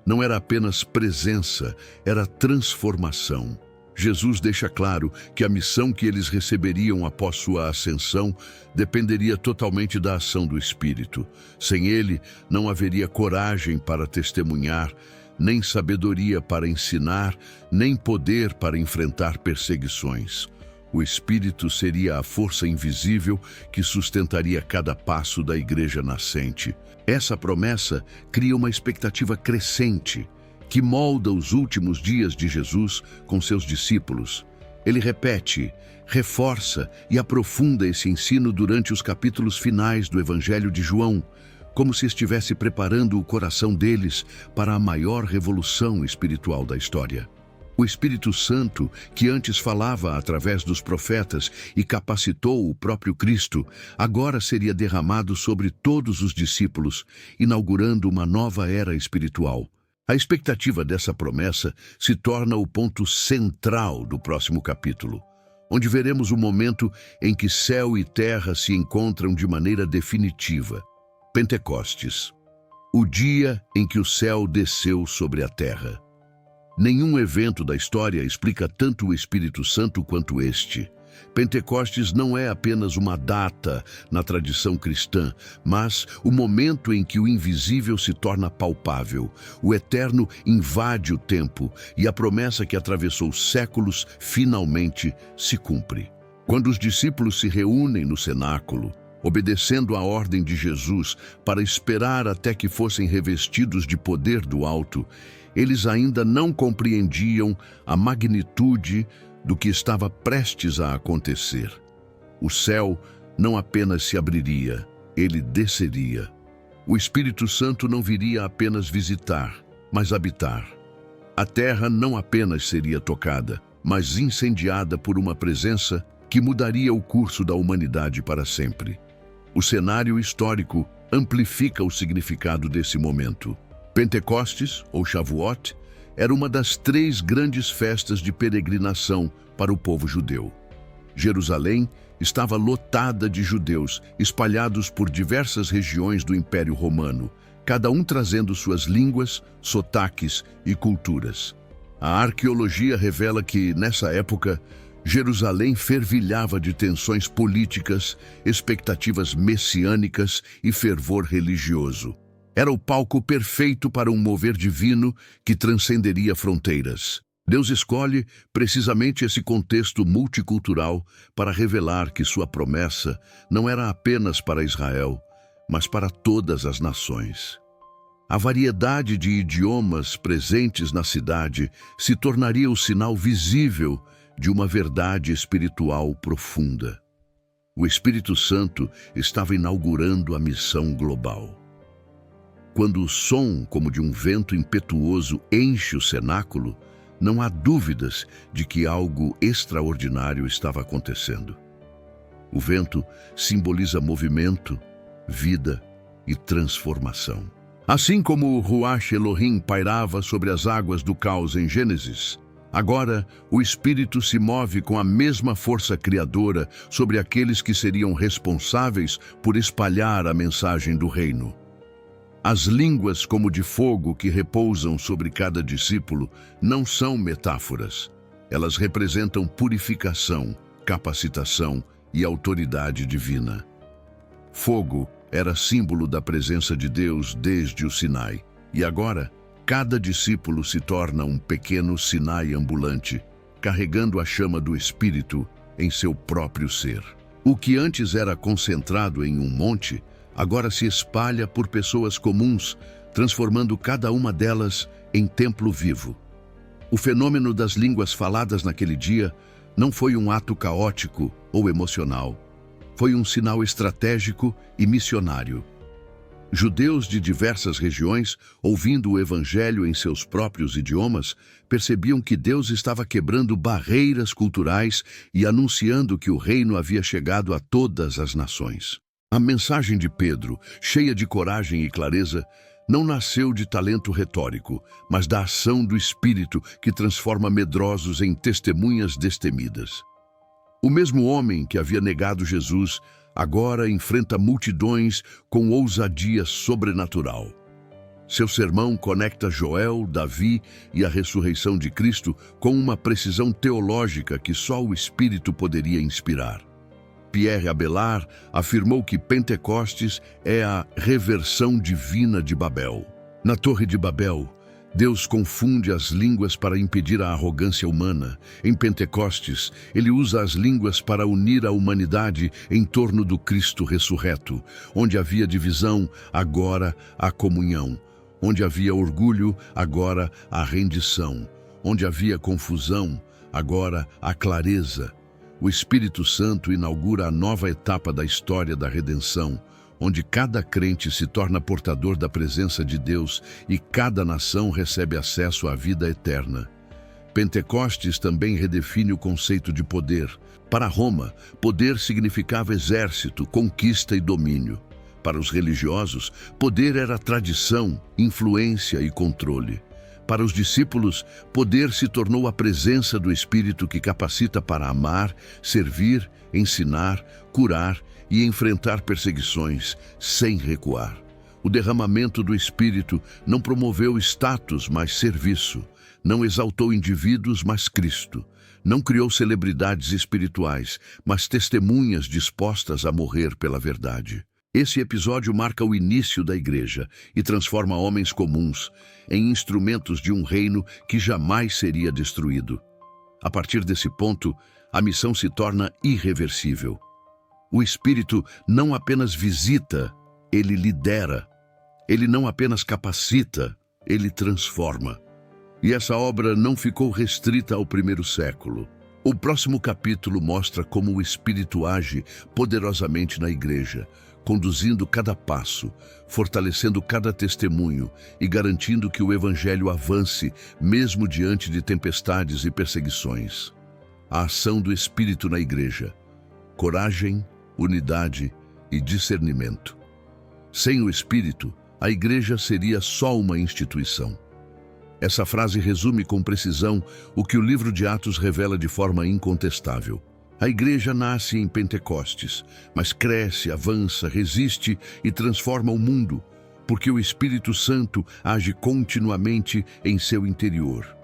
Não era apenas presença, era transformação. Jesus deixa claro que a missão que eles receberiam após sua ascensão dependeria totalmente da ação do Espírito. Sem ele, não haveria coragem para testemunhar, nem sabedoria para ensinar, nem poder para enfrentar perseguições. O Espírito seria a força invisível que sustentaria cada passo da igreja nascente. Essa promessa cria uma expectativa crescente, que molda os últimos dias de Jesus com seus discípulos. Ele repete, reforça e aprofunda esse ensino durante os capítulos finais do Evangelho de João, como se estivesse preparando o coração deles para a maior revolução espiritual da história. O Espírito Santo, que antes falava através dos profetas e capacitou o próprio Cristo, agora seria derramado sobre todos os discípulos, inaugurando uma nova era espiritual. A expectativa dessa promessa se torna o ponto central do próximo capítulo, onde veremos o momento em que céu e terra se encontram de maneira definitiva. Pentecostes, o dia em que o céu desceu sobre a terra. Nenhum evento da história explica tanto o Espírito Santo quanto este. Pentecostes não é apenas uma data na tradição cristã, mas o momento em que o invisível se torna palpável. O eterno invade o tempo e a promessa que atravessou séculos finalmente se cumpre. Quando os discípulos se reúnem no cenáculo, obedecendo à ordem de Jesus para esperar até que fossem revestidos de poder do alto, eles ainda não compreendiam a magnitude do que estava prestes a acontecer. O céu não apenas se abriria, ele desceria. O Espírito Santo não viria apenas visitar, mas habitar. A terra não apenas seria tocada, mas incendiada por uma presença que mudaria o curso da humanidade para sempre. O cenário histórico amplifica o significado desse momento. Pentecostes, ou Shavuot, era uma das 3 grandes festas de peregrinação para o povo judeu. Jerusalém estava lotada de judeus, espalhados por diversas regiões do Império Romano, cada um trazendo suas línguas, sotaques e culturas. A arqueologia revela que, nessa época, Jerusalém fervilhava de tensões políticas, expectativas messiânicas e fervor religioso. Era o palco perfeito para um mover divino que transcenderia fronteiras. Deus escolhe precisamente esse contexto multicultural para revelar que sua promessa não era apenas para Israel, mas para todas as nações. A variedade de idiomas presentes na cidade se tornaria o sinal visível de uma verdade espiritual profunda. O Espírito Santo estava inaugurando a missão global. Quando o som, como de um vento impetuoso, enche o cenáculo, não há dúvidas de que algo extraordinário estava acontecendo. O vento simboliza movimento, vida e transformação. Assim como o Ruach Elohim pairava sobre as águas do caos em Gênesis, agora o Espírito se move com a mesma força criadora sobre aqueles que seriam responsáveis por espalhar a mensagem do reino. As línguas como de fogo que repousam sobre cada discípulo não são metáforas. Elas representam purificação, capacitação e autoridade divina. Fogo era símbolo da presença de Deus desde o Sinai. E agora, cada discípulo se torna um pequeno Sinai ambulante, carregando a chama do Espírito em seu próprio ser. O que antes era concentrado em um monte, agora se espalha por pessoas comuns, transformando cada uma delas em templo vivo. O fenômeno das línguas faladas naquele dia não foi um ato caótico ou emocional. Foi um sinal estratégico e missionário. Judeus de diversas regiões, ouvindo o Evangelho em seus próprios idiomas, percebiam que Deus estava quebrando barreiras culturais e anunciando que o reino havia chegado a todas as nações. A mensagem de Pedro, cheia de coragem e clareza, não nasceu de talento retórico, mas da ação do Espírito que transforma medrosos em testemunhas destemidas. O mesmo homem que havia negado Jesus agora enfrenta multidões com ousadia sobrenatural. Seu sermão conecta Joel, Davi e a ressurreição de Cristo com uma precisão teológica que só o Espírito poderia inspirar. Pierre Abelard afirmou que Pentecostes é a reversão divina de Babel. Na Torre de Babel, Deus confunde as línguas para impedir a arrogância humana. Em Pentecostes, ele usa as línguas para unir a humanidade em torno do Cristo ressurreto. Onde havia divisão, agora há comunhão. Onde havia orgulho, agora há rendição. Onde havia confusão, agora há clareza. O Espírito Santo inaugura a nova etapa da história da redenção, onde cada crente se torna portador da presença de Deus e cada nação recebe acesso à vida eterna. Pentecostes também redefine o conceito de poder. Para Roma, poder significava exército, conquista e domínio. Para os religiosos, poder era tradição, influência e controle. Para os discípulos, poder se tornou a presença do Espírito que capacita para amar, servir, ensinar, curar e enfrentar perseguições sem recuar. O derramamento do Espírito não promoveu status, mas serviço. Não exaltou indivíduos, mas Cristo. Não criou celebridades espirituais, mas testemunhas dispostas a morrer pela verdade. Esse episódio marca o início da igreja e transforma homens comuns em instrumentos de um reino que jamais seria destruído. A partir desse ponto, a missão se torna irreversível. O Espírito não apenas visita, ele lidera. Ele não apenas capacita, ele transforma. E essa obra não ficou restrita ao primeiro século. O próximo capítulo mostra como o Espírito age poderosamente na igreja, conduzindo cada passo, fortalecendo cada testemunho e garantindo que o Evangelho avance mesmo diante de tempestades e perseguições. A ação do Espírito na igreja: coragem, unidade e discernimento. Sem o Espírito, a igreja seria só uma instituição. Essa frase resume com precisão o que o livro de Atos revela de forma incontestável. A igreja nasce em Pentecostes, mas cresce, avança, resiste e transforma o mundo, porque o Espírito Santo age continuamente em seu interior.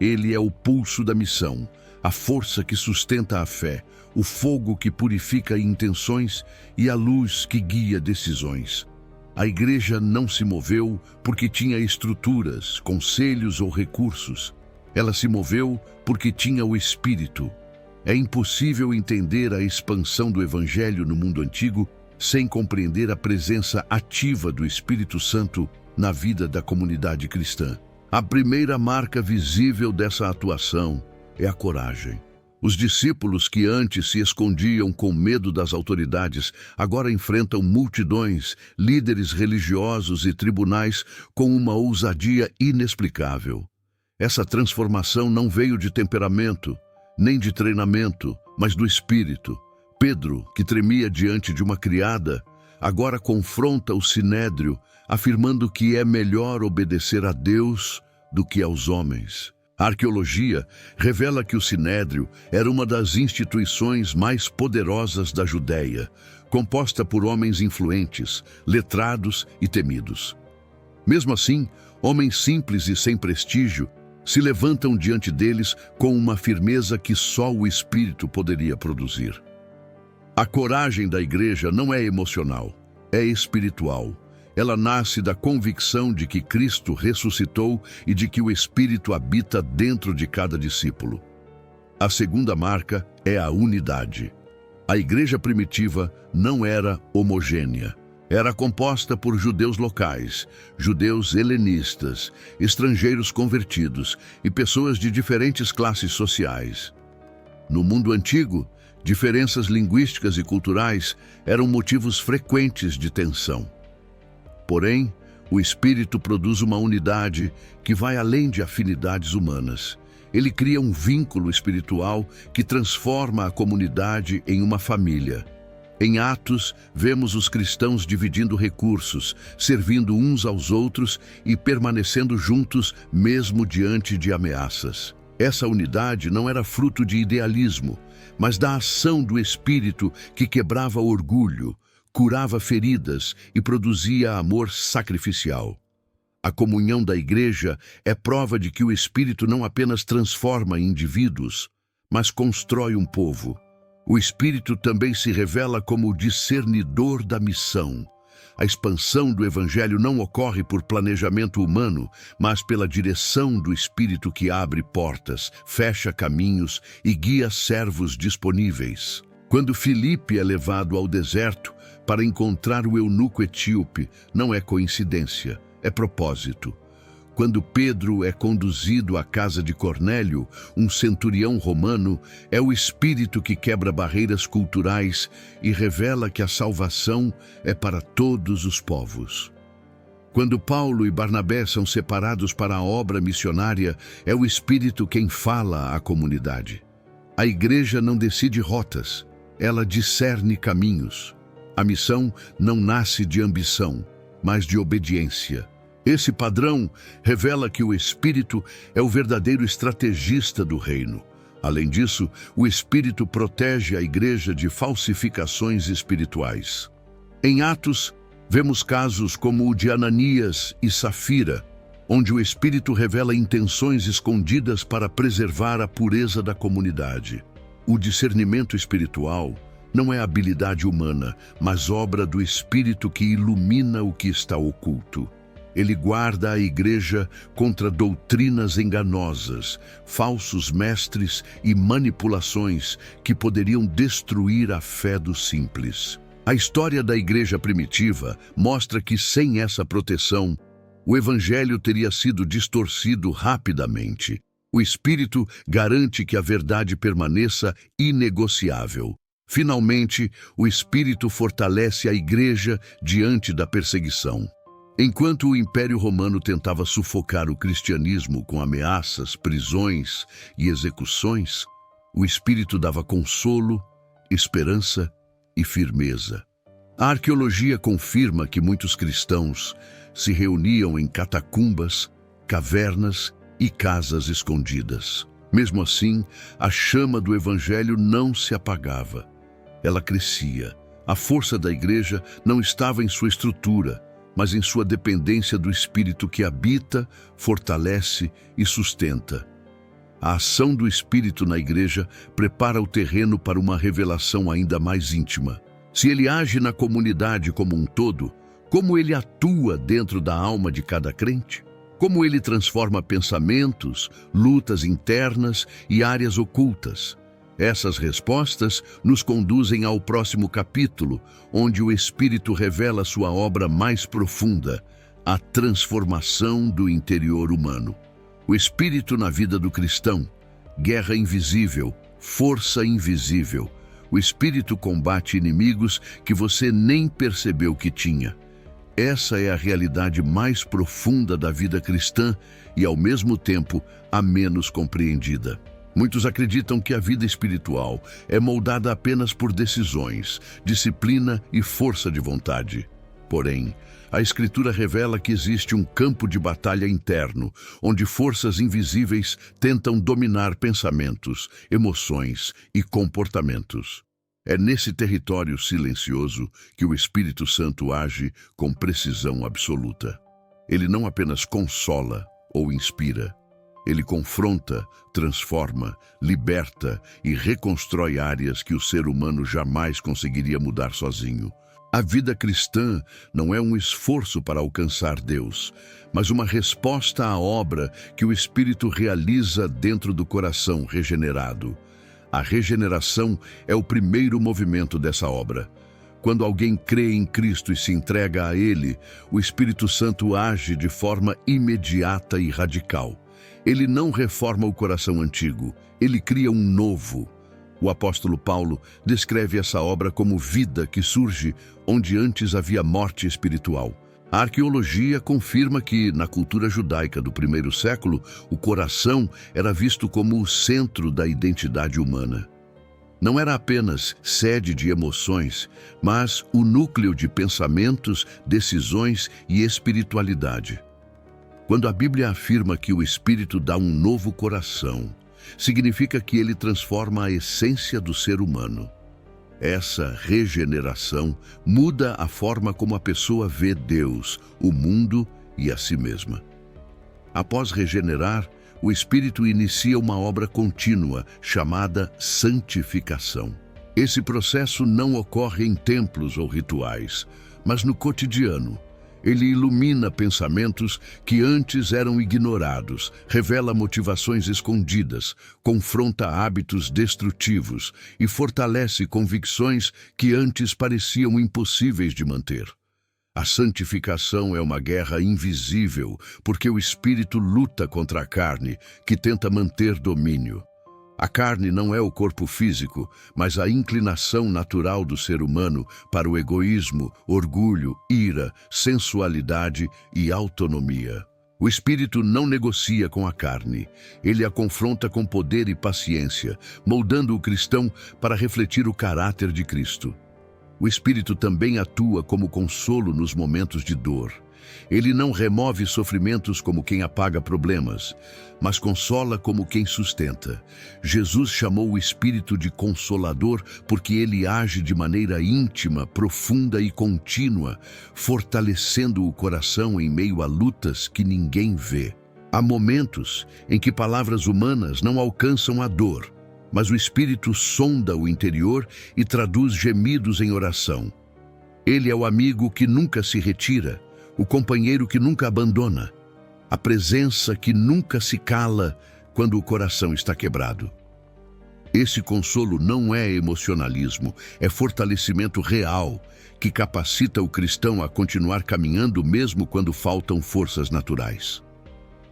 Ele é o pulso da missão, a força que sustenta a fé, o fogo que purifica intenções e a luz que guia decisões. A igreja não se moveu porque tinha estruturas, conselhos ou recursos. Ela se moveu porque tinha o Espírito. É impossível entender a expansão do Evangelho no mundo antigo sem compreender a presença ativa do Espírito Santo na vida da comunidade cristã. A primeira marca visível dessa atuação é a coragem. Os discípulos que antes se escondiam com medo das autoridades, agora enfrentam multidões, líderes religiosos e tribunais com uma ousadia inexplicável. Essa transformação não veio de temperamento, nem de treinamento, mas do Espírito. Pedro, que tremia diante de uma criada, agora confronta o Sinédrio, afirmando que é melhor obedecer a Deus do que aos homens. A arqueologia revela que o Sinédrio era uma das instituições mais poderosas da Judéia, composta por homens influentes, letrados e temidos. Mesmo assim, homens simples e sem prestígio se levantam diante deles com uma firmeza que só o Espírito poderia produzir. A coragem da igreja não é emocional, é espiritual. Ela nasce da convicção de que Cristo ressuscitou e de que o Espírito habita dentro de cada discípulo. A segunda marca é a unidade. A igreja primitiva não era homogênea. Era composta por judeus locais, judeus helenistas, estrangeiros convertidos e pessoas de diferentes classes sociais. No mundo antigo, diferenças linguísticas e culturais eram motivos frequentes de tensão. Porém, o Espírito produz uma unidade que vai além de afinidades humanas. Ele cria um vínculo espiritual que transforma a comunidade em uma família. Em Atos, vemos os cristãos dividindo recursos, servindo uns aos outros e permanecendo juntos mesmo diante de ameaças. Essa unidade não era fruto de idealismo, mas da ação do Espírito que quebrava orgulho, curava feridas e produzia amor sacrificial. A comunhão da igreja é prova de que o Espírito não apenas transforma indivíduos, mas constrói um povo. O Espírito também se revela como o discernidor da missão. A expansão do Evangelho não ocorre por planejamento humano, mas pela direção do Espírito que abre portas, fecha caminhos e guia servos disponíveis. Quando Filipe é levado ao deserto para encontrar o eunuco etíope, não é coincidência, é propósito. Quando Pedro é conduzido à casa de Cornélio, um centurião romano, é o Espírito que quebra barreiras culturais e revela que a salvação é para todos os povos. Quando Paulo e Barnabé são separados para a obra missionária, é o Espírito quem fala à comunidade. A igreja não decide rotas, ela discerne caminhos. A missão não nasce de ambição, mas de obediência. Esse padrão revela que o Espírito é o verdadeiro estrategista do reino. Além disso, o Espírito protege a igreja de falsificações espirituais. Em Atos, vemos casos como o de Ananias e Safira, onde o Espírito revela intenções escondidas para preservar a pureza da comunidade. O discernimento espiritual não é habilidade humana, mas obra do Espírito que ilumina o que está oculto. Ele guarda a igreja contra doutrinas enganosas, falsos mestres e manipulações que poderiam destruir a fé dos simples. A história da igreja primitiva mostra que sem essa proteção, o evangelho teria sido distorcido rapidamente. O Espírito garante que a verdade permaneça inegociável. Finalmente, o Espírito fortalece a igreja diante da perseguição. Enquanto o Império Romano tentava sufocar o cristianismo com ameaças, prisões e execuções, o Espírito dava consolo, esperança e firmeza. A arqueologia confirma que muitos cristãos se reuniam em catacumbas, cavernas e casas escondidas. Mesmo assim, a chama do Evangelho não se apagava. Ela crescia. A força da igreja não estava em sua estrutura, mas em sua dependência do Espírito que habita, fortalece e sustenta. A ação do Espírito na igreja prepara o terreno para uma revelação ainda mais íntima. Se ele age na comunidade como um todo, como ele atua dentro da alma de cada crente? Como ele transforma pensamentos, lutas internas e áreas ocultas? Essas respostas nos conduzem ao próximo capítulo, onde o Espírito revela sua obra mais profunda, a transformação do interior humano. O Espírito na vida do cristão, guerra invisível, força invisível. O Espírito combate inimigos que você nem percebeu que tinha. Essa é a realidade mais profunda da vida cristã e, ao mesmo tempo, a menos compreendida. Muitos acreditam que a vida espiritual é moldada apenas por decisões, disciplina e força de vontade. Porém, a Escritura revela que existe um campo de batalha interno, onde forças invisíveis tentam dominar pensamentos, emoções e comportamentos. É nesse território silencioso que o Espírito Santo age com precisão absoluta. Ele não apenas consola ou inspira. Ele confronta, transforma, liberta e reconstrói áreas que o ser humano jamais conseguiria mudar sozinho. A vida cristã não é um esforço para alcançar Deus, mas uma resposta à obra que o Espírito realiza dentro do coração regenerado. A regeneração é o primeiro movimento dessa obra. Quando alguém crê em Cristo e se entrega a Ele, o Espírito Santo age de forma imediata e radical. Ele não reforma o coração antigo, ele cria um novo. O apóstolo Paulo descreve essa obra como vida que surge onde antes havia morte espiritual. A arqueologia confirma que, na cultura judaica do primeiro século, o coração era visto como o centro da identidade humana. Não era apenas sede de emoções, mas o núcleo de pensamentos, decisões e espiritualidade. Quando a Bíblia afirma que o Espírito dá um novo coração, significa que ele transforma a essência do ser humano. Essa regeneração muda a forma como a pessoa vê Deus, o mundo e a si mesma. Após regenerar, o Espírito inicia uma obra contínua chamada santificação. Esse processo não ocorre em templos ou rituais, mas no cotidiano. Ele ilumina pensamentos que antes eram ignorados, revela motivações escondidas, confronta hábitos destrutivos e fortalece convicções que antes pareciam impossíveis de manter. A santificação é uma guerra invisível, porque o Espírito luta contra a carne, que tenta manter domínio. A carne não é o corpo físico, mas a inclinação natural do ser humano para o egoísmo, orgulho, ira, sensualidade e autonomia. O Espírito não negocia com a carne. Ele a confronta com poder e paciência, moldando o cristão para refletir o caráter de Cristo. O Espírito também atua como consolo nos momentos de dor. Ele não remove sofrimentos como quem apaga problemas, mas consola como quem sustenta. Jesus chamou o Espírito de Consolador porque ele age de maneira íntima, profunda e contínua, fortalecendo o coração em meio a lutas que ninguém vê. Há momentos em que palavras humanas não alcançam a dor, mas o Espírito sonda o interior e traduz gemidos em oração. Ele é o amigo que nunca se retira, o companheiro que nunca abandona, a presença que nunca se cala quando o coração está quebrado. Esse consolo não é emocionalismo, é fortalecimento real, que capacita o cristão a continuar caminhando mesmo quando faltam forças naturais.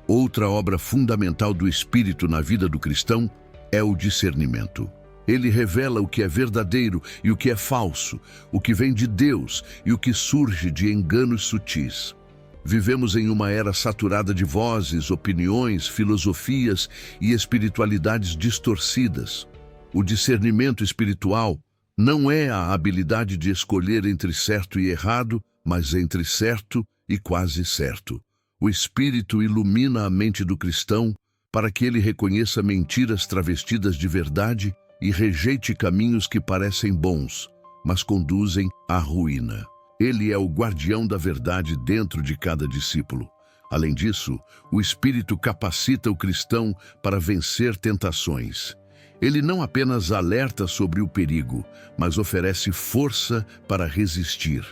Outra obra fundamental do Espírito na vida do cristão é o discernimento. Ele revela o que é verdadeiro e o que é falso, o que vem de Deus e o que surge de enganos sutis. Vivemos em uma era saturada de vozes, opiniões, filosofias e espiritualidades distorcidas. O discernimento espiritual não é a habilidade de escolher entre certo e errado, mas entre certo e quase certo. O Espírito ilumina a mente do cristão, para que ele reconheça mentiras travestidas de verdade e rejeite caminhos que parecem bons, mas conduzem à ruína. Ele é o guardião da verdade dentro de cada discípulo. Além disso, o Espírito capacita o cristão para vencer tentações. Ele não apenas alerta sobre o perigo, mas oferece força para resistir.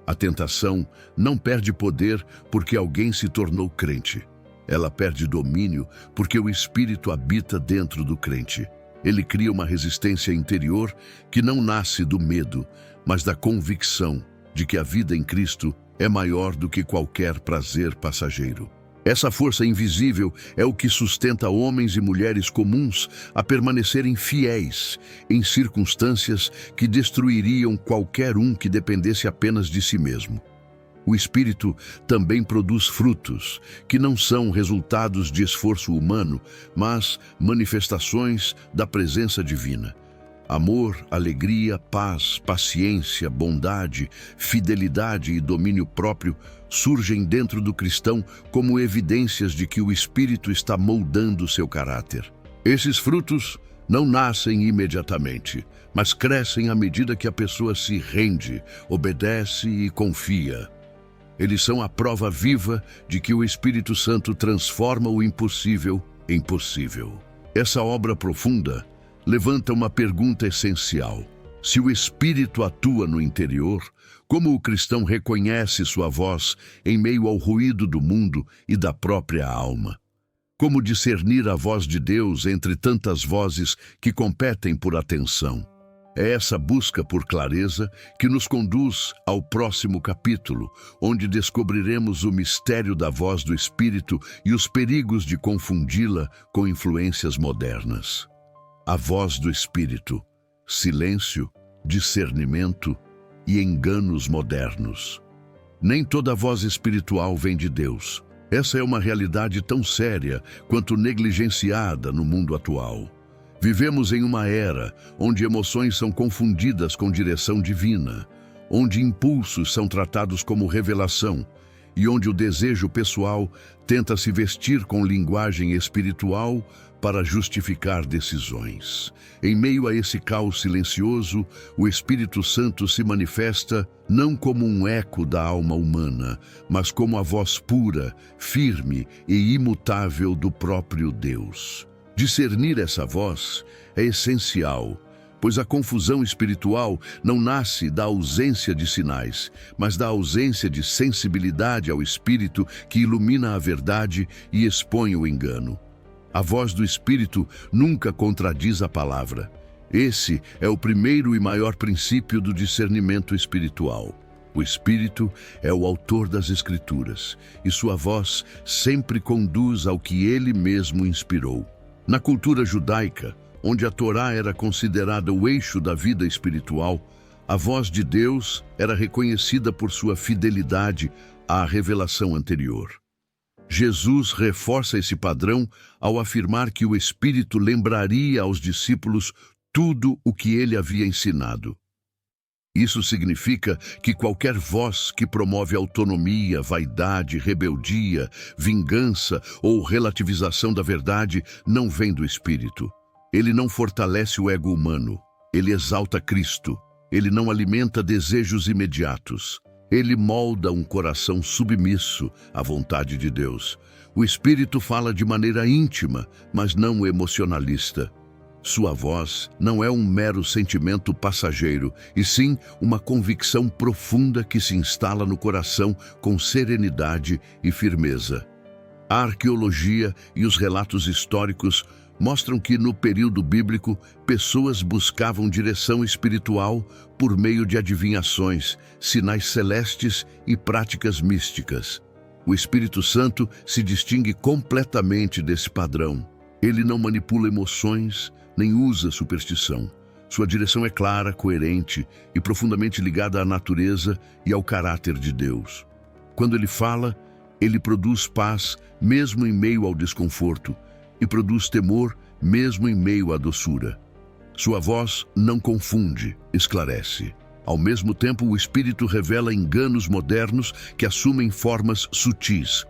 A tentação não perde poder porque alguém se tornou crente. Ela perde domínio porque o Espírito habita dentro do crente. Ele cria uma resistência interior que não nasce do medo, mas da convicção de que a vida em Cristo é maior do que qualquer prazer passageiro. Essa força invisível é o que sustenta homens e mulheres comuns a permanecerem fiéis em circunstâncias que destruiriam qualquer um que dependesse apenas de si mesmo. O Espírito também produz frutos, que não são resultados de esforço humano, mas manifestações da presença divina. Amor, alegria, paz, paciência, bondade, fidelidade e domínio próprio surgem dentro do cristão como evidências de que o Espírito está moldando seu caráter. Esses frutos não nascem imediatamente, mas crescem à medida que a pessoa se rende, obedece e confia. Eles são a prova viva de que o Espírito Santo transforma o impossível em possível. Essa obra profunda levanta uma pergunta essencial. Se o Espírito atua no interior, como o cristão reconhece sua voz em meio ao ruído do mundo e da própria alma? Como discernir a voz de Deus entre tantas vozes que competem por atenção? É essa busca por clareza que nos conduz ao próximo capítulo, onde descobriremos o mistério da voz do Espírito e os perigos de confundi-la com influências modernas. A voz do Espírito, silêncio, discernimento e enganos modernos. Nem toda voz espiritual vem de Deus. Essa é uma realidade tão séria quanto negligenciada no mundo atual. Vivemos em uma era onde emoções são confundidas com direção divina, onde impulsos são tratados como revelação e onde o desejo pessoal tenta se vestir com linguagem espiritual para justificar decisões. Em meio a esse caos silencioso, o Espírito Santo se manifesta não como um eco da alma humana, mas como a voz pura, firme e imutável do próprio Deus. Discernir essa voz é essencial, pois a confusão espiritual não nasce da ausência de sinais, mas da ausência de sensibilidade ao Espírito que ilumina a verdade e expõe o engano. A voz do Espírito nunca contradiz a palavra. Esse é o primeiro e maior princípio do discernimento espiritual. O Espírito é o autor das Escrituras, e sua voz sempre conduz ao que ele mesmo inspirou. Na cultura judaica, onde a Torá era considerada o eixo da vida espiritual, a voz de Deus era reconhecida por sua fidelidade à revelação anterior. Jesus reforça esse padrão ao afirmar que o Espírito lembraria aos discípulos tudo o que ele havia ensinado. Isso significa que qualquer voz que promove autonomia, vaidade, rebeldia, vingança ou relativização da verdade não vem do Espírito. Ele não fortalece o ego humano, ele exalta Cristo, ele não alimenta desejos imediatos. Ele molda um coração submisso à vontade de Deus. O Espírito fala de maneira íntima, mas não emocionalista. Sua voz não é um mero sentimento passageiro, e sim uma convicção profunda que se instala no coração com serenidade e firmeza. A arqueologia e os relatos históricos mostram que, no período bíblico, pessoas buscavam direção espiritual por meio de adivinhações, sinais celestes e práticas místicas. O Espírito Santo se distingue completamente desse padrão. Ele não manipula emoções, nem usa superstição. Sua direção é clara, coerente e profundamente ligada à natureza e ao caráter de Deus. Quando ele fala, ele produz paz mesmo em meio ao desconforto, e produz temor mesmo em meio à doçura. Sua voz não confunde, esclarece. Ao mesmo tempo, o Espírito revela enganos modernos que assumem formas sutis.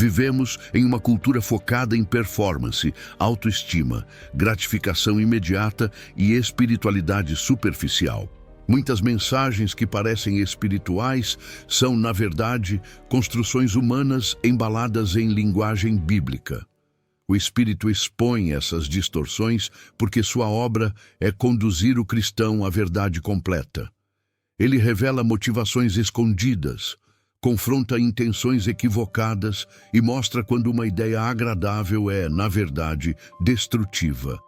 Vivemos em uma cultura focada em performance, autoestima, gratificação imediata e espiritualidade superficial. Muitas mensagens que parecem espirituais são, na verdade, construções humanas embaladas em linguagem bíblica. O Espírito expõe essas distorções porque sua obra é conduzir o cristão à verdade completa. Ele revela motivações escondidas, confronta intenções equivocadas e mostra quando uma ideia agradável é, na verdade, destrutiva.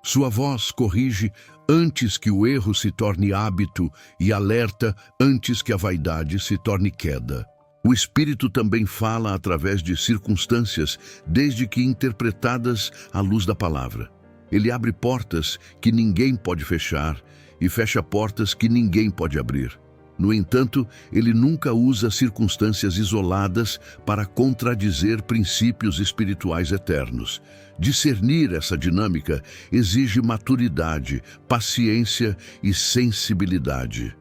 Sua voz corrige antes que o erro se torne hábito e alerta antes que a vaidade se torne queda. O Espírito também fala através de circunstâncias, desde que interpretadas à luz da palavra. Ele abre portas que ninguém pode fechar e fecha portas que ninguém pode abrir. No entanto, ele nunca usa circunstâncias isoladas para contradizer princípios espirituais eternos. Discernir essa dinâmica exige maturidade, paciência e sensibilidade.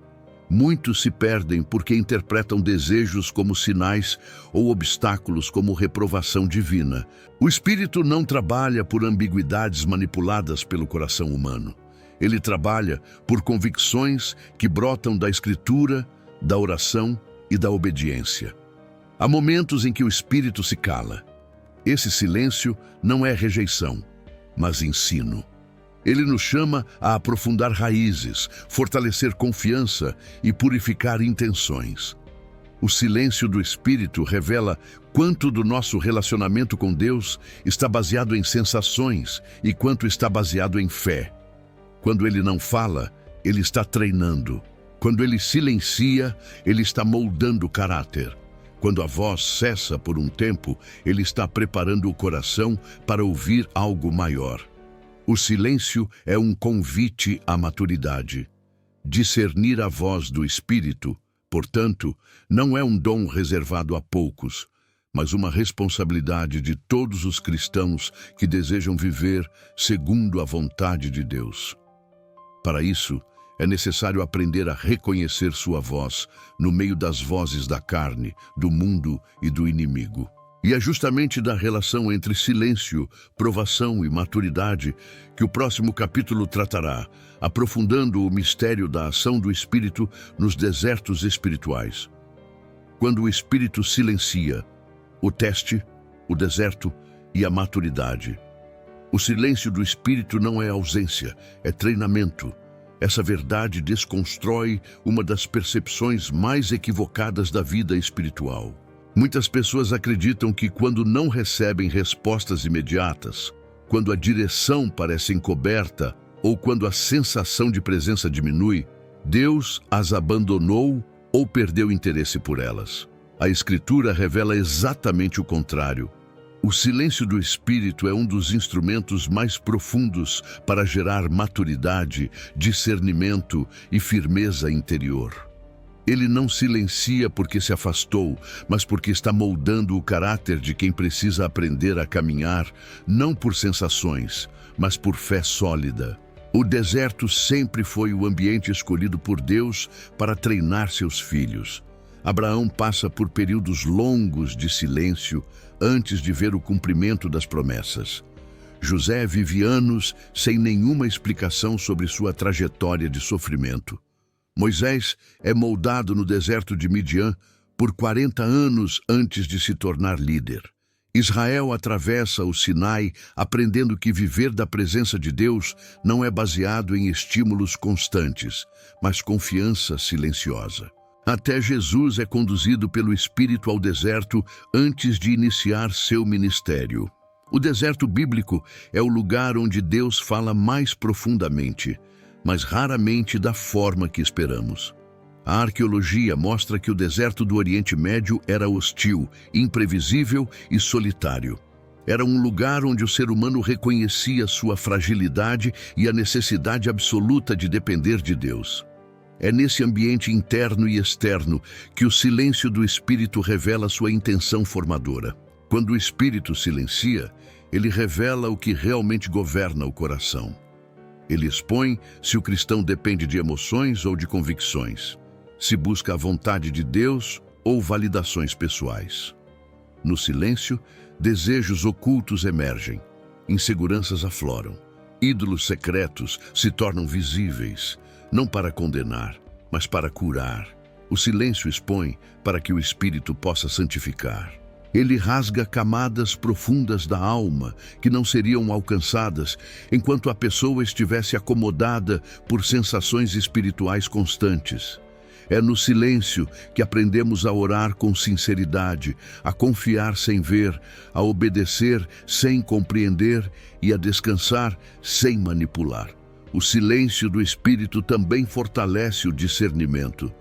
Muitos se perdem porque interpretam desejos como sinais ou obstáculos como reprovação divina. O Espírito não trabalha por ambiguidades manipuladas pelo coração humano. Ele trabalha por convicções que brotam da Escritura, da oração e da obediência. Há momentos em que o Espírito se cala. Esse silêncio não é rejeição, mas ensino. Ele nos chama a aprofundar raízes, fortalecer confiança e purificar intenções. O silêncio do Espírito revela quanto do nosso relacionamento com Deus está baseado em sensações e quanto está baseado em fé. Quando ele não fala, ele está treinando. Quando ele silencia, ele está moldando o caráter. Quando a voz cessa por um tempo, ele está preparando o coração para ouvir algo maior. O silêncio é um convite à maturidade. Discernir a voz do Espírito, portanto, não é um dom reservado a poucos, mas uma responsabilidade de todos os cristãos que desejam viver segundo a vontade de Deus. Para isso, é necessário aprender a reconhecer sua voz no meio das vozes da carne, do mundo e do inimigo. E é justamente da relação entre silêncio, provação e maturidade que o próximo capítulo tratará, aprofundando o mistério da ação do Espírito nos desertos espirituais. Quando o Espírito silencia, o teste, o deserto e a maturidade. O silêncio do Espírito não é ausência, é treinamento. Essa verdade desconstrói uma das percepções mais equivocadas da vida espiritual. Muitas pessoas acreditam que quando não recebem respostas imediatas, quando a direção parece encoberta ou quando a sensação de presença diminui, Deus as abandonou ou perdeu interesse por elas. A Escritura revela exatamente o contrário. O silêncio do Espírito é um dos instrumentos mais profundos para gerar maturidade, discernimento e firmeza interior. Ele não silencia porque se afastou, mas porque está moldando o caráter de quem precisa aprender a caminhar, não por sensações, mas por fé sólida. O deserto sempre foi o ambiente escolhido por Deus para treinar seus filhos. Abraão passa por períodos longos de silêncio antes de ver o cumprimento das promessas. José vive anos sem nenhuma explicação sobre sua trajetória de sofrimento. Moisés é moldado no deserto de Midian por 40 anos antes de se tornar líder. Israel atravessa o Sinai aprendendo que viver da presença de Deus não é baseado em estímulos constantes, mas confiança silenciosa. Até Jesus é conduzido pelo Espírito ao deserto antes de iniciar seu ministério. O deserto bíblico é o lugar onde Deus fala mais profundamente, mas raramente da forma que esperamos. A arqueologia mostra que o deserto do Oriente Médio era hostil, imprevisível e solitário. Era um lugar onde o ser humano reconhecia sua fragilidade e a necessidade absoluta de depender de Deus. É nesse ambiente interno e externo que o silêncio do Espírito revela sua intenção formadora. Quando o Espírito silencia, ele revela o que realmente governa o coração. Ele expõe se o cristão depende de emoções ou de convicções, se busca a vontade de Deus ou validações pessoais. No silêncio, desejos ocultos emergem, inseguranças afloram, ídolos secretos se tornam visíveis, não para condenar, mas para curar. O silêncio expõe para que o espírito possa santificar. Ele rasga camadas profundas da alma que não seriam alcançadas enquanto a pessoa estivesse acomodada por sensações espirituais constantes. É no silêncio que aprendemos a orar com sinceridade, a confiar sem ver, a obedecer sem compreender e a descansar sem manipular. O silêncio do espírito também fortalece o discernimento.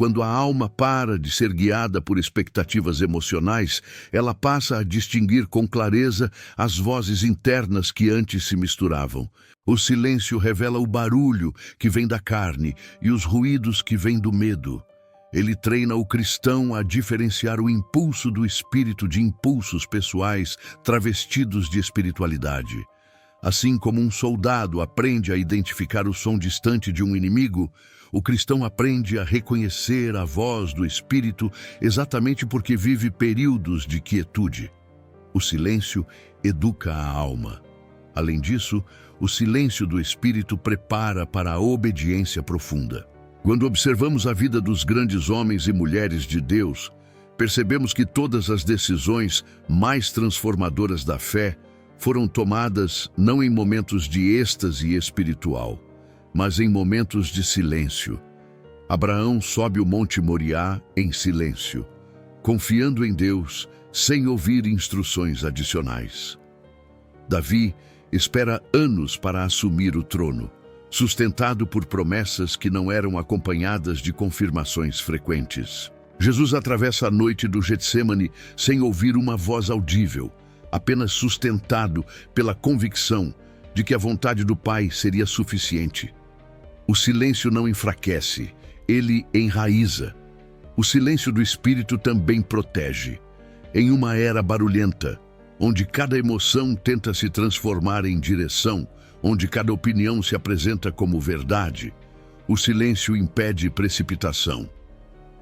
Quando a alma para de ser guiada por expectativas emocionais, ela passa a distinguir com clareza as vozes internas que antes se misturavam. O silêncio revela o barulho que vem da carne e os ruídos que vêm do medo. Ele treina o cristão a diferenciar o impulso do espírito de impulsos pessoais travestidos de espiritualidade. Assim como um soldado aprende a identificar o som distante de um inimigo, o cristão aprende a reconhecer a voz do Espírito exatamente porque vive períodos de quietude. O silêncio educa a alma. Além disso, o silêncio do Espírito prepara para a obediência profunda. Quando observamos a vida dos grandes homens e mulheres de Deus, percebemos que todas as decisões mais transformadoras da fé foram tomadas não em momentos de êxtase espiritual, mas em momentos de silêncio. Abraão sobe o Monte Moriá em silêncio, confiando em Deus, sem ouvir instruções adicionais. Davi espera anos para assumir o trono, sustentado por promessas que não eram acompanhadas de confirmações frequentes. Jesus atravessa a noite do Getsêmani sem ouvir uma voz audível, apenas sustentado pela convicção de que a vontade do Pai seria suficiente. O silêncio não enfraquece, ele enraiza. O silêncio do Espírito também protege. Em uma era barulhenta, onde cada emoção tenta se transformar em direção, onde cada opinião se apresenta como verdade, o silêncio impede precipitação.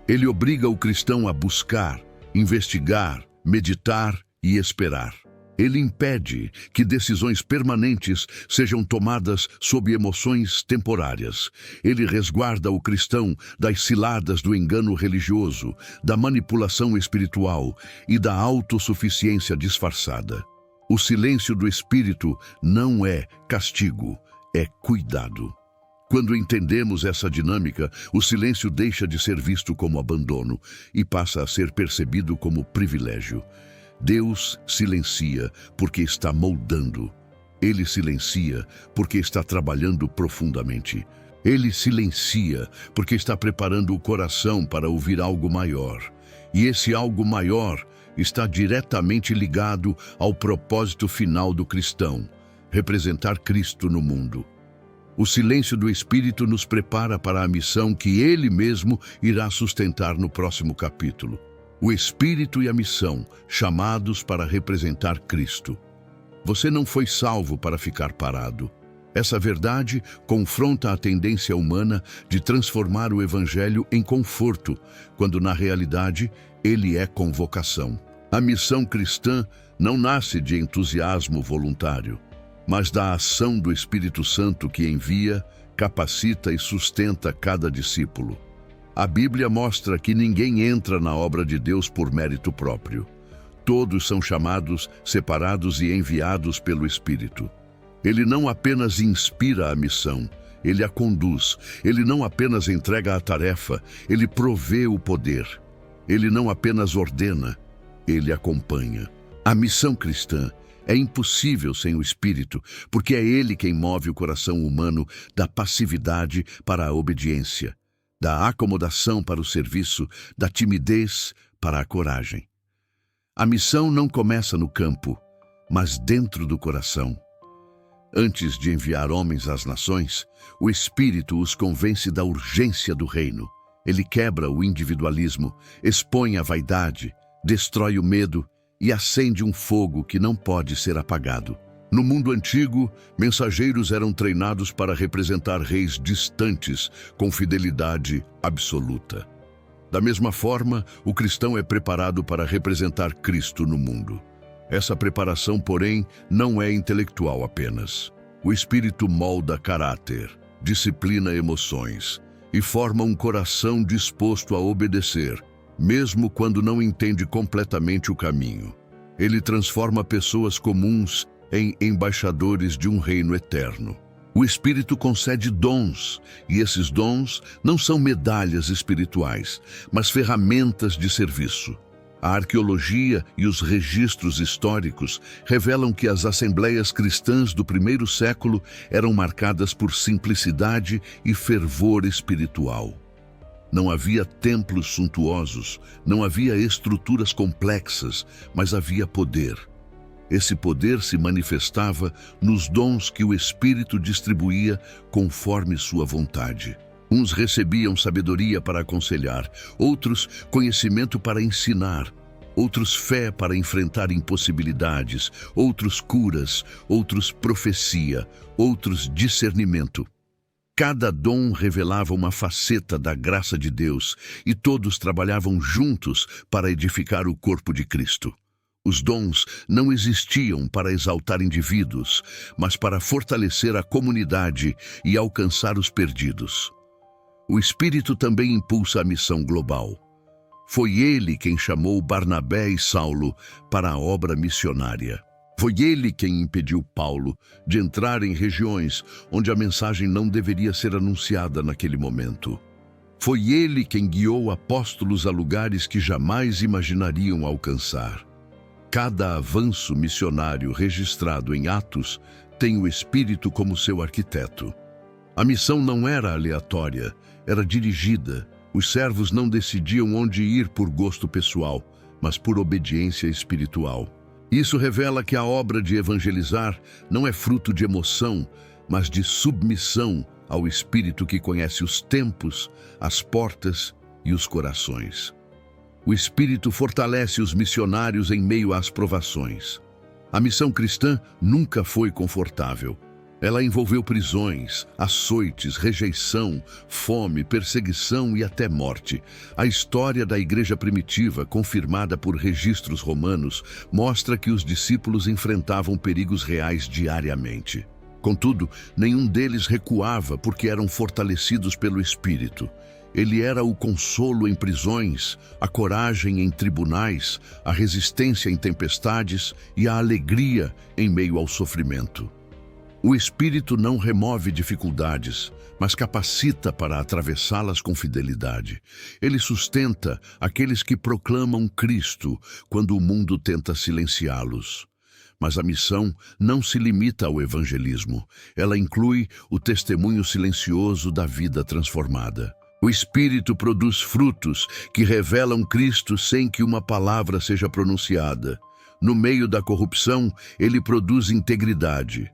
Ele obriga o cristão a buscar, investigar, meditar e esperar. Ele impede que decisões permanentes sejam tomadas sob emoções temporárias. Ele resguarda o cristão das ciladas do engano religioso, da manipulação espiritual e da autossuficiência disfarçada. O silêncio do Espírito não é castigo, é cuidado. Quando entendemos essa dinâmica, o silêncio deixa de ser visto como abandono e passa a ser percebido como privilégio. Deus silencia porque está moldando. Ele silencia porque está trabalhando profundamente. Ele silencia porque está preparando o coração para ouvir algo maior. E esse algo maior está diretamente ligado ao propósito final do cristão: representar Cristo no mundo. O silêncio do Espírito nos prepara para a missão que Ele mesmo irá sustentar no próximo capítulo. O Espírito e a missão, chamados para representar Cristo. Você não foi salvo para ficar parado. Essa verdade confronta a tendência humana de transformar o Evangelho em conforto, quando na realidade ele é convocação. A missão cristã não nasce de entusiasmo voluntário, mas da ação do Espírito Santo que envia, capacita e sustenta cada discípulo. A Bíblia mostra que ninguém entra na obra de Deus por mérito próprio. Todos são chamados, separados e enviados pelo Espírito. Ele não apenas inspira a missão, ele a conduz. Ele não apenas entrega a tarefa, ele provê o poder. Ele não apenas ordena, ele acompanha. A missão cristã é impossível sem o Espírito, porque é ele quem move o coração humano da passividade para a obediência, da acomodação para o serviço, da timidez para a coragem. A missão não começa no campo, mas dentro do coração. Antes de enviar homens às nações, o Espírito os convence da urgência do reino. Ele quebra o individualismo, expõe a vaidade, destrói o medo e acende um fogo que não pode ser apagado. No mundo antigo, mensageiros eram treinados para representar reis distantes com fidelidade absoluta. Da mesma forma, o cristão é preparado para representar Cristo no mundo. Essa preparação, porém, não é intelectual apenas. O Espírito molda caráter, disciplina emoções e forma um coração disposto a obedecer, mesmo quando não entende completamente o caminho. Ele transforma pessoas comuns em embaixadores de um reino eterno. O Espírito concede dons, e esses dons não são medalhas espirituais, mas ferramentas de serviço. A arqueologia e os registros históricos revelam que as assembleias cristãs do primeiro século eram marcadas por simplicidade e fervor espiritual. Não havia templos suntuosos, não havia estruturas complexas, mas havia poder. Esse poder se manifestava nos dons que o Espírito distribuía conforme sua vontade. Uns recebiam sabedoria para aconselhar, outros conhecimento para ensinar, outros fé para enfrentar impossibilidades, outros curas, outros profecia, outros discernimento. Cada dom revelava uma faceta da graça de Deus e todos trabalhavam juntos para edificar o corpo de Cristo. Os dons não existiam para exaltar indivíduos, mas para fortalecer a comunidade e alcançar os perdidos. O Espírito também impulsa a missão global. Foi ele quem chamou Barnabé e Saulo para a obra missionária. Foi ele quem impediu Paulo de entrar em regiões onde a mensagem não deveria ser anunciada naquele momento. Foi ele quem guiou apóstolos a lugares que jamais imaginariam alcançar. Cada avanço missionário registrado em Atos tem o Espírito como seu arquiteto. A missão não era aleatória, era dirigida. Os servos não decidiam onde ir por gosto pessoal, mas por obediência espiritual. Isso revela que a obra de evangelizar não é fruto de emoção, mas de submissão ao Espírito que conhece os tempos, as portas e os corações. O Espírito fortalece os missionários em meio às provações. A missão cristã nunca foi confortável. Ela envolveu prisões, açoites, rejeição, fome, perseguição e até morte. A história da igreja primitiva, confirmada por registros romanos, mostra que os discípulos enfrentavam perigos reais diariamente. Contudo, nenhum deles recuava porque eram fortalecidos pelo Espírito. Ele era o consolo em prisões, a coragem em tribunais, a resistência em tempestades e a alegria em meio ao sofrimento. O Espírito não remove dificuldades, mas capacita para atravessá-las com fidelidade. Ele sustenta aqueles que proclamam Cristo quando o mundo tenta silenciá-los. Mas a missão não se limita ao evangelismo. Ela inclui o testemunho silencioso da vida transformada. O Espírito produz frutos que revelam Cristo sem que uma palavra seja pronunciada. No meio da corrupção, ele produz integridade.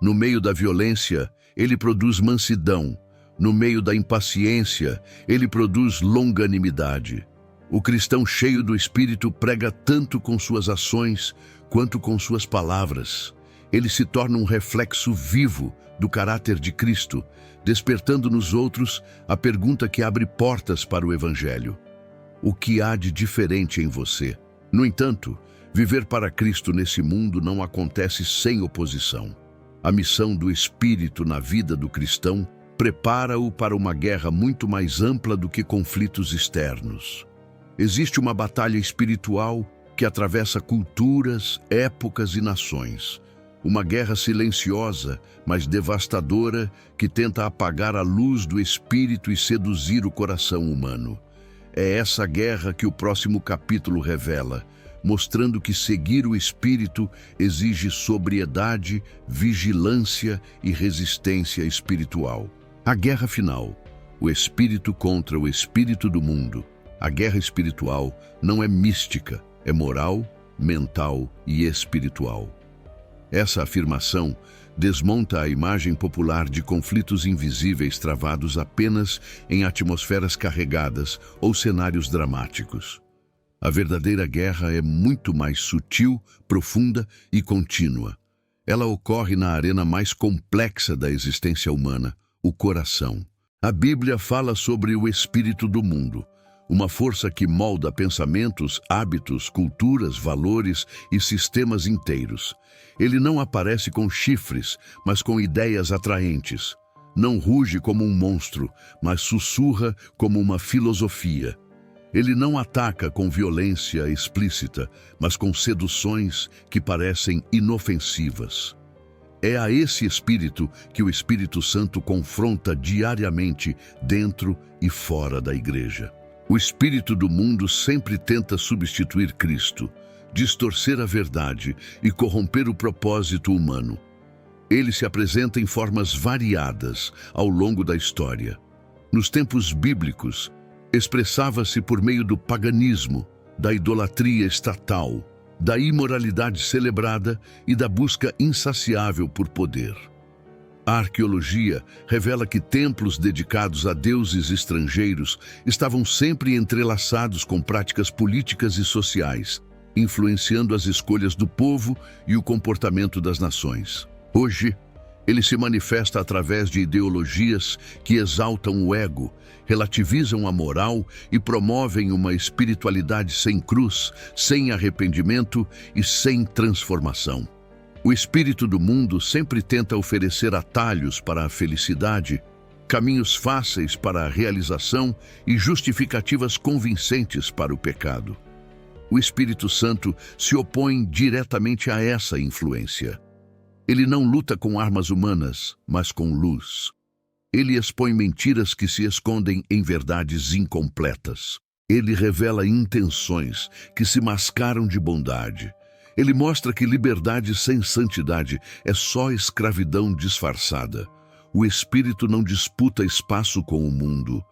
No meio da violência, ele produz mansidão. No meio da impaciência, ele produz longanimidade. O cristão cheio do Espírito prega tanto com suas ações quanto com suas palavras. Ele se torna um reflexo vivo do caráter de Cristo, despertando nos outros a pergunta que abre portas para o Evangelho. O que há de diferente em você? No entanto, viver para Cristo nesse mundo não acontece sem oposição. A missão do Espírito na vida do cristão prepara-o para uma guerra muito mais ampla do que conflitos externos. Existe uma batalha espiritual que atravessa culturas, épocas e nações. Uma guerra silenciosa, mas devastadora, que tenta apagar a luz do Espírito e seduzir o coração humano. É essa guerra que o próximo capítulo revela, mostrando que seguir o Espírito exige sobriedade, vigilância e resistência espiritual. A guerra final, o Espírito contra o Espírito do mundo. A guerra espiritual não é mística, é moral, mental e espiritual. Essa afirmação desmonta a imagem popular de conflitos invisíveis travados apenas em atmosferas carregadas ou cenários dramáticos. A verdadeira guerra é muito mais sutil, profunda e contínua. Ela ocorre na arena mais complexa da existência humana, o coração. A Bíblia fala sobre o espírito do mundo, uma força que molda pensamentos, hábitos, culturas, valores e sistemas inteiros. Ele não aparece com chifres, mas com ideias atraentes. Não ruge como um monstro, mas sussurra como uma filosofia. Ele não ataca com violência explícita, mas com seduções que parecem inofensivas. É a esse espírito que o Espírito Santo confronta diariamente dentro e fora da igreja. O espírito do mundo sempre tenta substituir Cristo, distorcer a verdade e corromper o propósito humano. Ele se apresenta em formas variadas ao longo da história. Nos tempos bíblicos, expressava-se por meio do paganismo, da idolatria estatal, da imoralidade celebrada e da busca insaciável por poder. A arqueologia revela que templos dedicados a deuses estrangeiros estavam sempre entrelaçados com práticas políticas e sociais, influenciando as escolhas do povo e o comportamento das nações. Hoje, ele se manifesta através de ideologias que exaltam o ego, relativizam a moral e promovem uma espiritualidade sem cruz, sem arrependimento e sem transformação. O espírito do mundo sempre tenta oferecer atalhos para a felicidade, caminhos fáceis para a realização e justificativas convincentes para o pecado. O Espírito Santo se opõe diretamente a essa influência. Ele não luta com armas humanas, mas com luz. Ele expõe mentiras que se escondem em verdades incompletas. Ele revela intenções que se mascaram de bondade. Ele mostra que liberdade sem santidade é só escravidão disfarçada. O Espírito não disputa espaço com o mundo.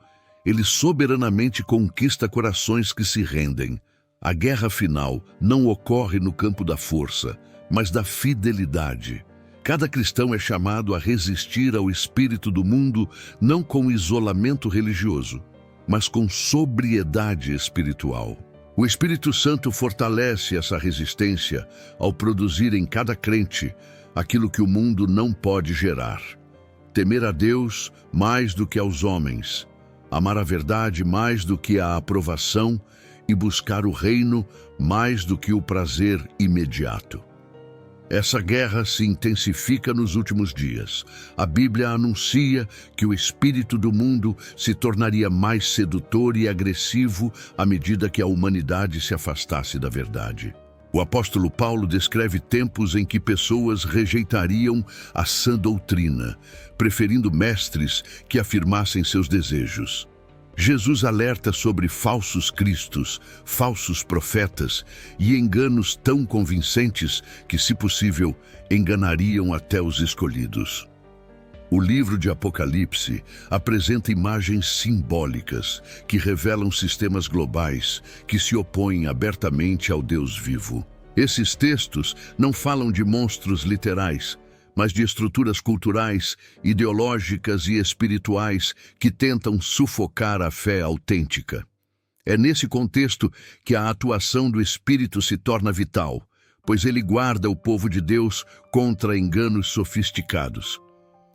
Ele soberanamente conquista corações que se rendem. A guerra final não ocorre no campo da força, mas da fidelidade. Cada cristão é chamado a resistir ao espírito do mundo não com isolamento religioso, mas com sobriedade espiritual. O Espírito Santo fortalece essa resistência ao produzir em cada crente aquilo que o mundo não pode gerar. Temer a Deus mais do que aos homens, amar a verdade mais do que a aprovação e buscar o reino mais do que o prazer imediato. Essa guerra se intensifica nos últimos dias. A Bíblia anuncia que o espírito do mundo se tornaria mais sedutor e agressivo à medida que a humanidade se afastasse da verdade. O apóstolo Paulo descreve tempos em que pessoas rejeitariam a sã doutrina, preferindo mestres que afirmassem seus desejos. Jesus alerta sobre falsos cristos, falsos profetas e enganos tão convincentes que, se possível, enganariam até os escolhidos. O livro de Apocalipse apresenta imagens simbólicas que revelam sistemas globais que se opõem abertamente ao Deus vivo. Esses textos não falam de monstros literais, mas de estruturas culturais, ideológicas e espirituais que tentam sufocar a fé autêntica. É nesse contexto que a atuação do Espírito se torna vital, pois ele guarda o povo de Deus contra enganos sofisticados.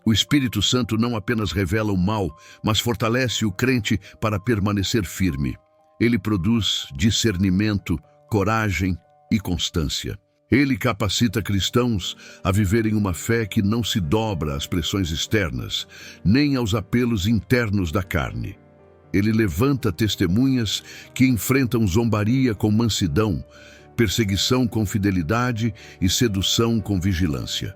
O Espírito Santo não apenas revela o mal, mas fortalece o crente para permanecer firme. Ele produz discernimento, coragem e constância. Ele capacita cristãos a viverem uma fé que não se dobra às pressões externas, nem aos apelos internos da carne. Ele levanta testemunhas que enfrentam zombaria com mansidão, perseguição com fidelidade e sedução com vigilância.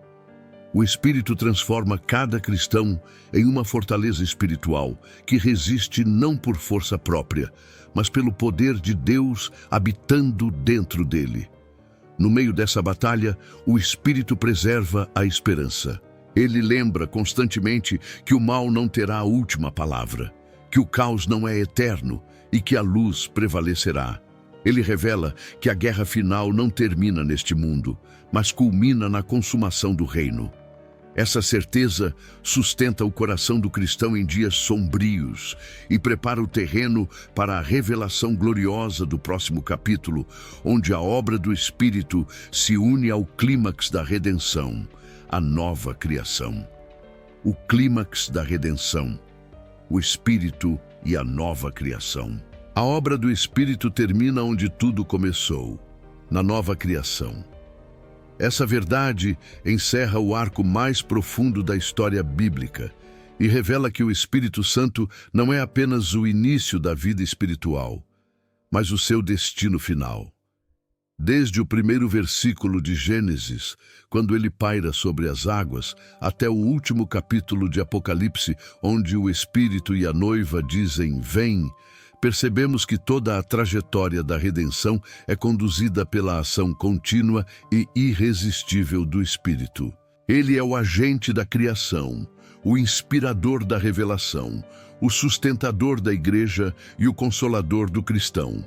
O Espírito transforma cada cristão em uma fortaleza espiritual que resiste não por força própria, mas pelo poder de Deus habitando dentro dele. No meio dessa batalha, o Espírito preserva a esperança. Ele lembra constantemente que o mal não terá a última palavra, que o caos não é eterno e que a luz prevalecerá. Ele revela que a guerra final não termina neste mundo, mas culmina na consumação do reino. Essa certeza sustenta o coração do cristão em dias sombrios e prepara o terreno para a revelação gloriosa do próximo capítulo, onde a obra do Espírito se une ao clímax da redenção, a nova criação. O clímax da redenção, o Espírito e a nova criação. A obra do Espírito termina onde tudo começou, na nova criação. Essa verdade encerra o arco mais profundo da história bíblica e revela que o Espírito Santo não é apenas o início da vida espiritual, mas o seu destino final. Desde o primeiro versículo de Gênesis, quando ele paira sobre as águas, até o último capítulo de Apocalipse, onde o Espírito e a noiva dizem "Vem", percebemos que toda a trajetória da redenção é conduzida pela ação contínua e irresistível do Espírito. Ele é o agente da criação, o inspirador da revelação, o sustentador da igreja e o consolador do cristão.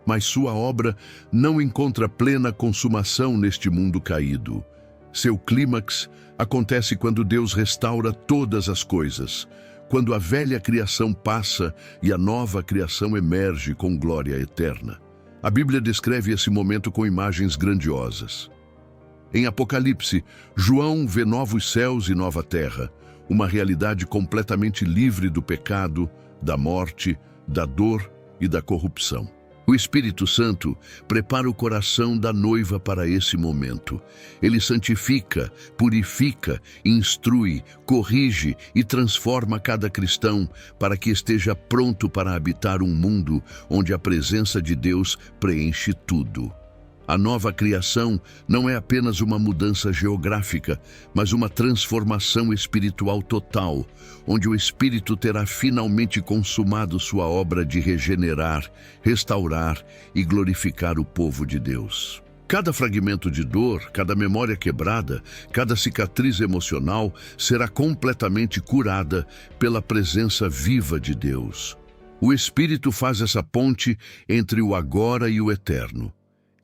Mas sua obra não encontra plena consumação neste mundo caído. Seu clímax acontece quando Deus restaura todas as coisas, quando a velha criação passa e a nova criação emerge com glória eterna. A Bíblia descreve esse momento com imagens grandiosas. Em Apocalipse, João vê novos céus e nova terra, uma realidade completamente livre do pecado, da morte, da dor e da corrupção. O Espírito Santo prepara o coração da noiva para esse momento. Ele santifica, purifica, instrui, corrige e transforma cada cristão para que esteja pronto para habitar um mundo onde a presença de Deus preenche tudo. A nova criação não é apenas uma mudança geográfica, mas uma transformação espiritual total, onde o Espírito terá finalmente consumado sua obra de regenerar, restaurar e glorificar o povo de Deus. Cada fragmento de dor, cada memória quebrada, cada cicatriz emocional será completamente curada pela presença viva de Deus. O Espírito faz essa ponte entre o agora e o eterno.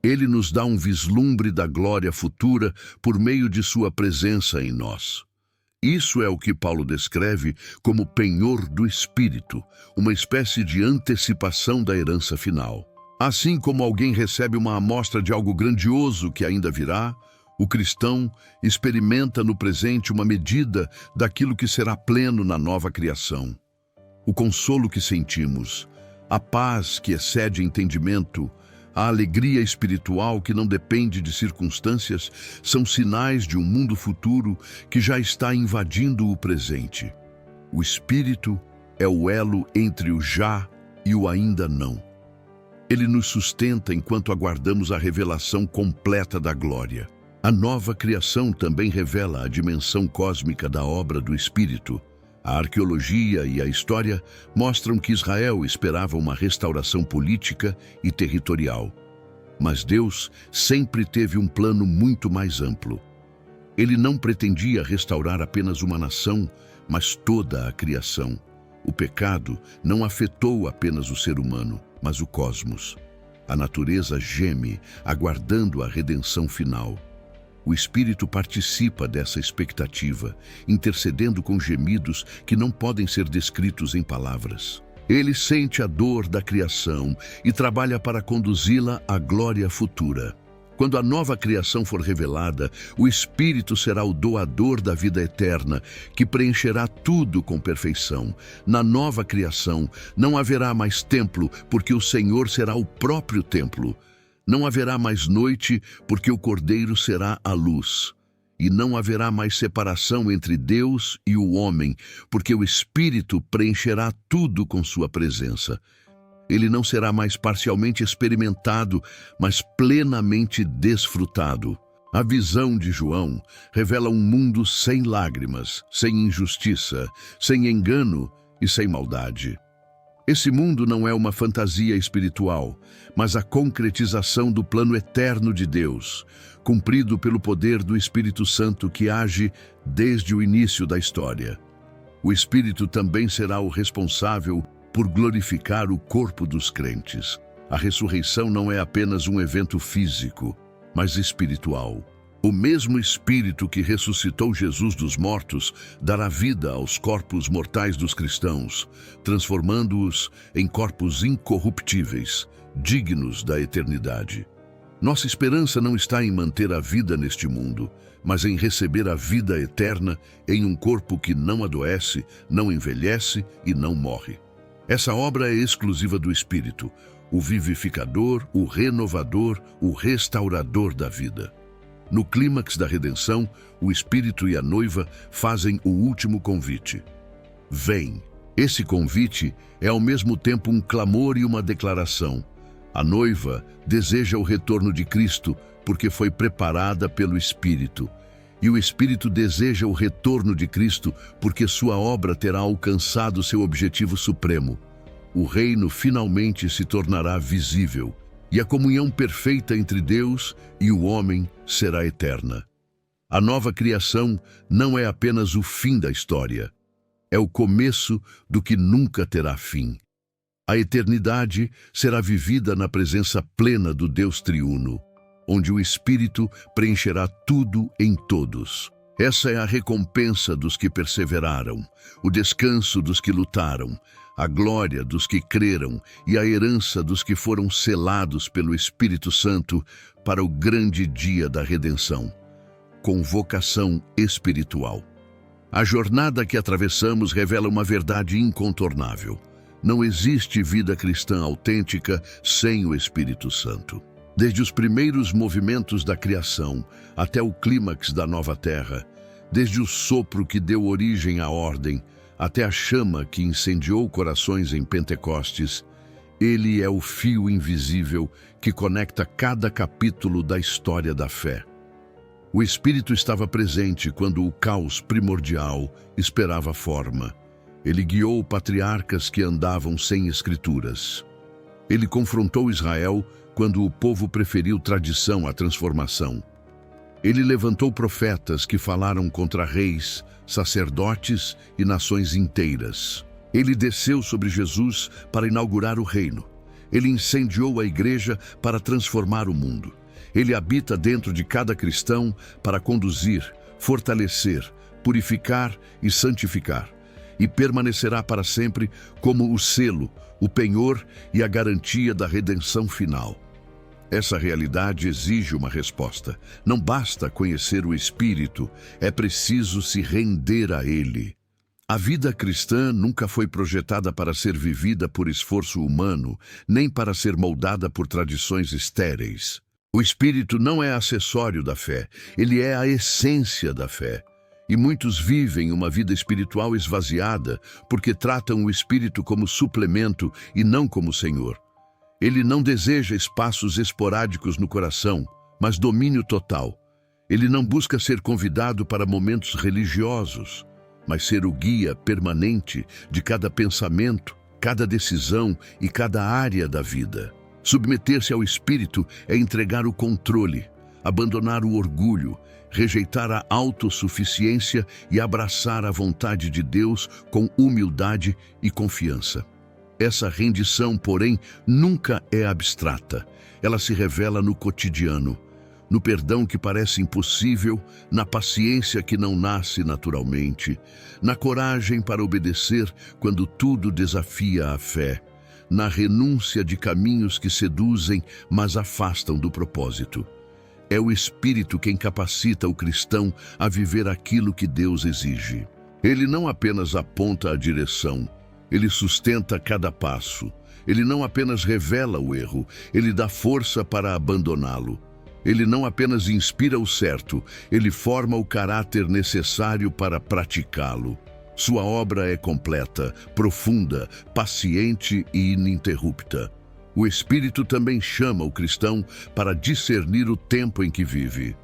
Ele nos dá um vislumbre da glória futura por meio de sua presença em nós. Isso é o que Paulo descreve como penhor do Espírito, uma espécie de antecipação da herança final. Assim como alguém recebe uma amostra de algo grandioso que ainda virá, o cristão experimenta no presente uma medida daquilo que será pleno na nova criação. O consolo que sentimos, a paz que excede entendimento, a alegria espiritual que não depende de circunstâncias são sinais de um mundo futuro que já está invadindo o presente. O Espírito é o elo entre o já e o ainda não. Ele nos sustenta enquanto aguardamos a revelação completa da glória. A nova criação também revela a dimensão cósmica da obra do Espírito. A arqueologia e a história mostram que Israel esperava uma restauração política e territorial. Mas Deus sempre teve um plano muito mais amplo. Ele não pretendia restaurar apenas uma nação, mas toda a criação. O pecado não afetou apenas o ser humano, mas o cosmos. A natureza geme, aguardando a redenção final. O Espírito participa dessa expectativa, intercedendo com gemidos que não podem ser descritos em palavras. Ele sente a dor da criação e trabalha para conduzi-la à glória futura. Quando a nova criação for revelada, o Espírito será o doador da vida eterna, que preencherá tudo com perfeição. Na nova criação, não haverá mais templo, porque o Senhor será o próprio templo. Não haverá mais noite, porque o Cordeiro será a luz. E não haverá mais separação entre Deus e o homem, porque o Espírito preencherá tudo com sua presença. Ele não será mais parcialmente experimentado, mas plenamente desfrutado. A visão de João revela um mundo sem lágrimas, sem injustiça, sem engano e sem maldade. Esse mundo não é uma fantasia espiritual, mas a concretização do plano eterno de Deus, cumprido pelo poder do Espírito Santo que age desde o início da história. O Espírito também será o responsável por glorificar o corpo dos crentes. A ressurreição não é apenas um evento físico, mas espiritual. O mesmo Espírito que ressuscitou Jesus dos mortos dará vida aos corpos mortais dos cristãos, transformando-os em corpos incorruptíveis, dignos da eternidade. Nossa esperança não está em manter a vida neste mundo, mas em receber a vida eterna em um corpo que não adoece, não envelhece e não morre. Essa obra é exclusiva do Espírito, o vivificador, o renovador, o restaurador da vida. No clímax da redenção, o Espírito e a noiva fazem o último convite. Vem. Esse convite é ao mesmo tempo um clamor e uma declaração. A noiva deseja o retorno de Cristo porque foi preparada pelo Espírito. E o Espírito deseja o retorno de Cristo porque sua obra terá alcançado seu objetivo supremo. O reino finalmente se tornará visível e a comunhão perfeita entre Deus e o homem será eterna. A nova criação não é apenas o fim da história, é o começo do que nunca terá fim. A eternidade será vivida na presença plena do Deus triuno, onde o Espírito preencherá tudo em todos. Essa é a recompensa dos que perseveraram, o descanso dos que lutaram, a glória dos que creram e a herança dos que foram selados pelo Espírito Santo para o grande dia da redenção. Convocação espiritual. A jornada que atravessamos revela uma verdade incontornável. Não existe vida cristã autêntica sem o Espírito Santo. Desde os primeiros movimentos da criação até o clímax da nova terra, desde o sopro que deu origem à ordem, até a chama que incendiou corações em Pentecostes, ele é o fio invisível que conecta cada capítulo da história da fé. O Espírito estava presente quando o caos primordial esperava forma. Ele guiou patriarcas que andavam sem escrituras. Ele confrontou Israel quando o povo preferiu tradição à transformação. Ele levantou profetas que falaram contra reis, sacerdotes e nações inteiras. Ele desceu sobre Jesus para inaugurar o reino. Ele incendiou a igreja para transformar o mundo. Ele habita dentro de cada cristão para conduzir, fortalecer, purificar e santificar. E permanecerá para sempre como o selo, o penhor e a garantia da redenção final. Essa realidade exige uma resposta. Não basta conhecer o Espírito, é preciso se render a Ele. A vida cristã nunca foi projetada para ser vivida por esforço humano, nem para ser moldada por tradições estéreis. O Espírito não é acessório da fé, ele é a essência da fé. E muitos vivem uma vida espiritual esvaziada porque tratam o Espírito como suplemento e não como Senhor. Ele não deseja espaços esporádicos no coração, mas domínio total. Ele não busca ser convidado para momentos religiosos, mas ser o guia permanente de cada pensamento, cada decisão e cada área da vida. Submeter-se ao Espírito é entregar o controle, abandonar o orgulho, rejeitar a autossuficiência e abraçar a vontade de Deus com humildade e confiança. Essa rendição, porém, nunca é abstrata. Ela se revela no cotidiano, no perdão que parece impossível, na paciência que não nasce naturalmente, na coragem para obedecer quando tudo desafia a fé, na renúncia de caminhos que seduzem, mas afastam do propósito. É o Espírito quem capacita o cristão a viver aquilo que Deus exige. Ele não apenas aponta a direção, ele sustenta cada passo. Ele não apenas revela o erro, ele dá força para abandoná-lo. Ele não apenas inspira o certo, ele forma o caráter necessário para praticá-lo. Sua obra é completa, profunda, paciente e ininterrupta. O Espírito também chama o cristão para discernir o tempo em que vive.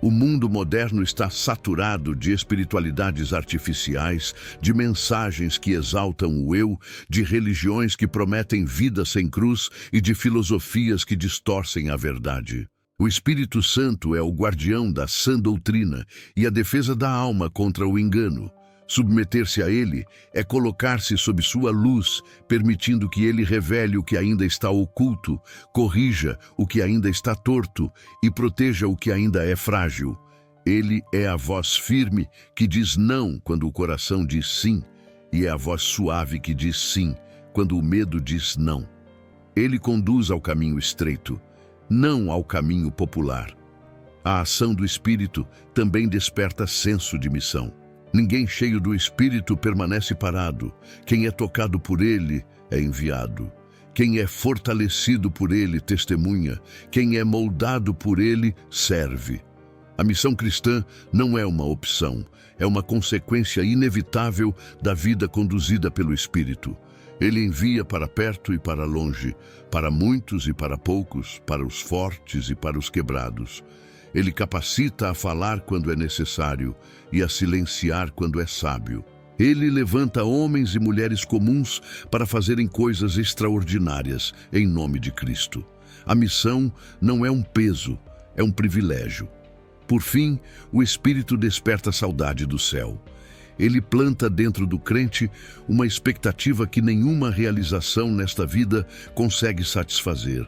O mundo moderno está saturado de espiritualidades artificiais, de mensagens que exaltam o eu, de religiões que prometem vida sem cruz e de filosofias que distorcem a verdade. O Espírito Santo é o guardião da sã doutrina e a defesa da alma contra o engano. Submeter-se a ele é colocar-se sob sua luz, permitindo que ele revele o que ainda está oculto, corrija o que ainda está torto e proteja o que ainda é frágil. Ele é a voz firme que diz não quando o coração diz sim, e é a voz suave que diz sim quando o medo diz não. Ele conduz ao caminho estreito, não ao caminho popular. A ação do Espírito também desperta senso de missão. Ninguém cheio do Espírito permanece parado. Quem é tocado por ele é enviado. Quem é fortalecido por ele testemunha. Quem é moldado por ele serve. A missão cristã não é uma opção, é uma consequência inevitável da vida conduzida pelo Espírito. Ele envia para perto e para longe, para muitos e para poucos, para os fortes e para os quebrados. Ele capacita a falar quando é necessário e a silenciar quando é sábio. Ele levanta homens e mulheres comuns para fazerem coisas extraordinárias em nome de Cristo. A missão não é um peso, é um privilégio. Por fim, o Espírito desperta a saudade do céu. Ele planta dentro do crente uma expectativa que nenhuma realização nesta vida consegue satisfazer.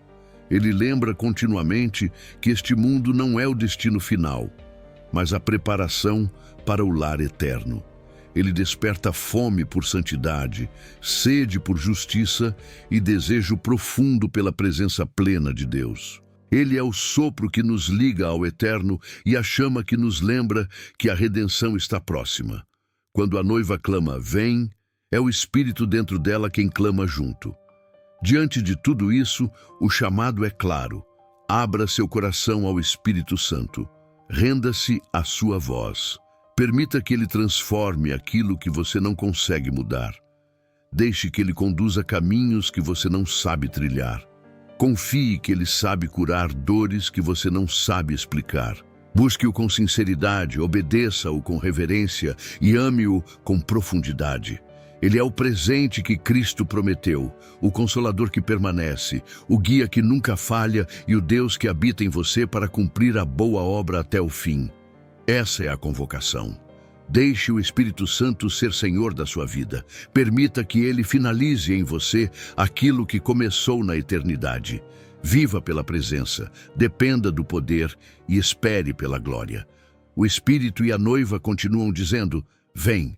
Ele lembra continuamente que este mundo não é o destino final, mas a preparação para o lar eterno. Ele desperta fome por santidade, sede por justiça e desejo profundo pela presença plena de Deus. Ele é o sopro que nos liga ao eterno e a chama que nos lembra que a redenção está próxima. Quando a noiva clama, vem, é o Espírito dentro dela quem clama junto. Diante de tudo isso, o chamado é claro. Abra seu coração ao Espírito Santo. Renda-se à sua voz. Permita que ele transforme aquilo que você não consegue mudar. Deixe que ele conduza caminhos que você não sabe trilhar. Confie que ele sabe curar dores que você não sabe explicar. Busque-o com sinceridade, obedeça-o com reverência e ame-o com profundidade. Ele é o presente que Cristo prometeu, o Consolador que permanece, o guia que nunca falha e o Deus que habita em você para cumprir a boa obra até o fim. Essa é a convocação. Deixe o Espírito Santo ser Senhor da sua vida. Permita que ele finalize em você aquilo que começou na eternidade. Viva pela presença, dependa do poder e espere pela glória. O Espírito e a noiva continuam dizendo, vem.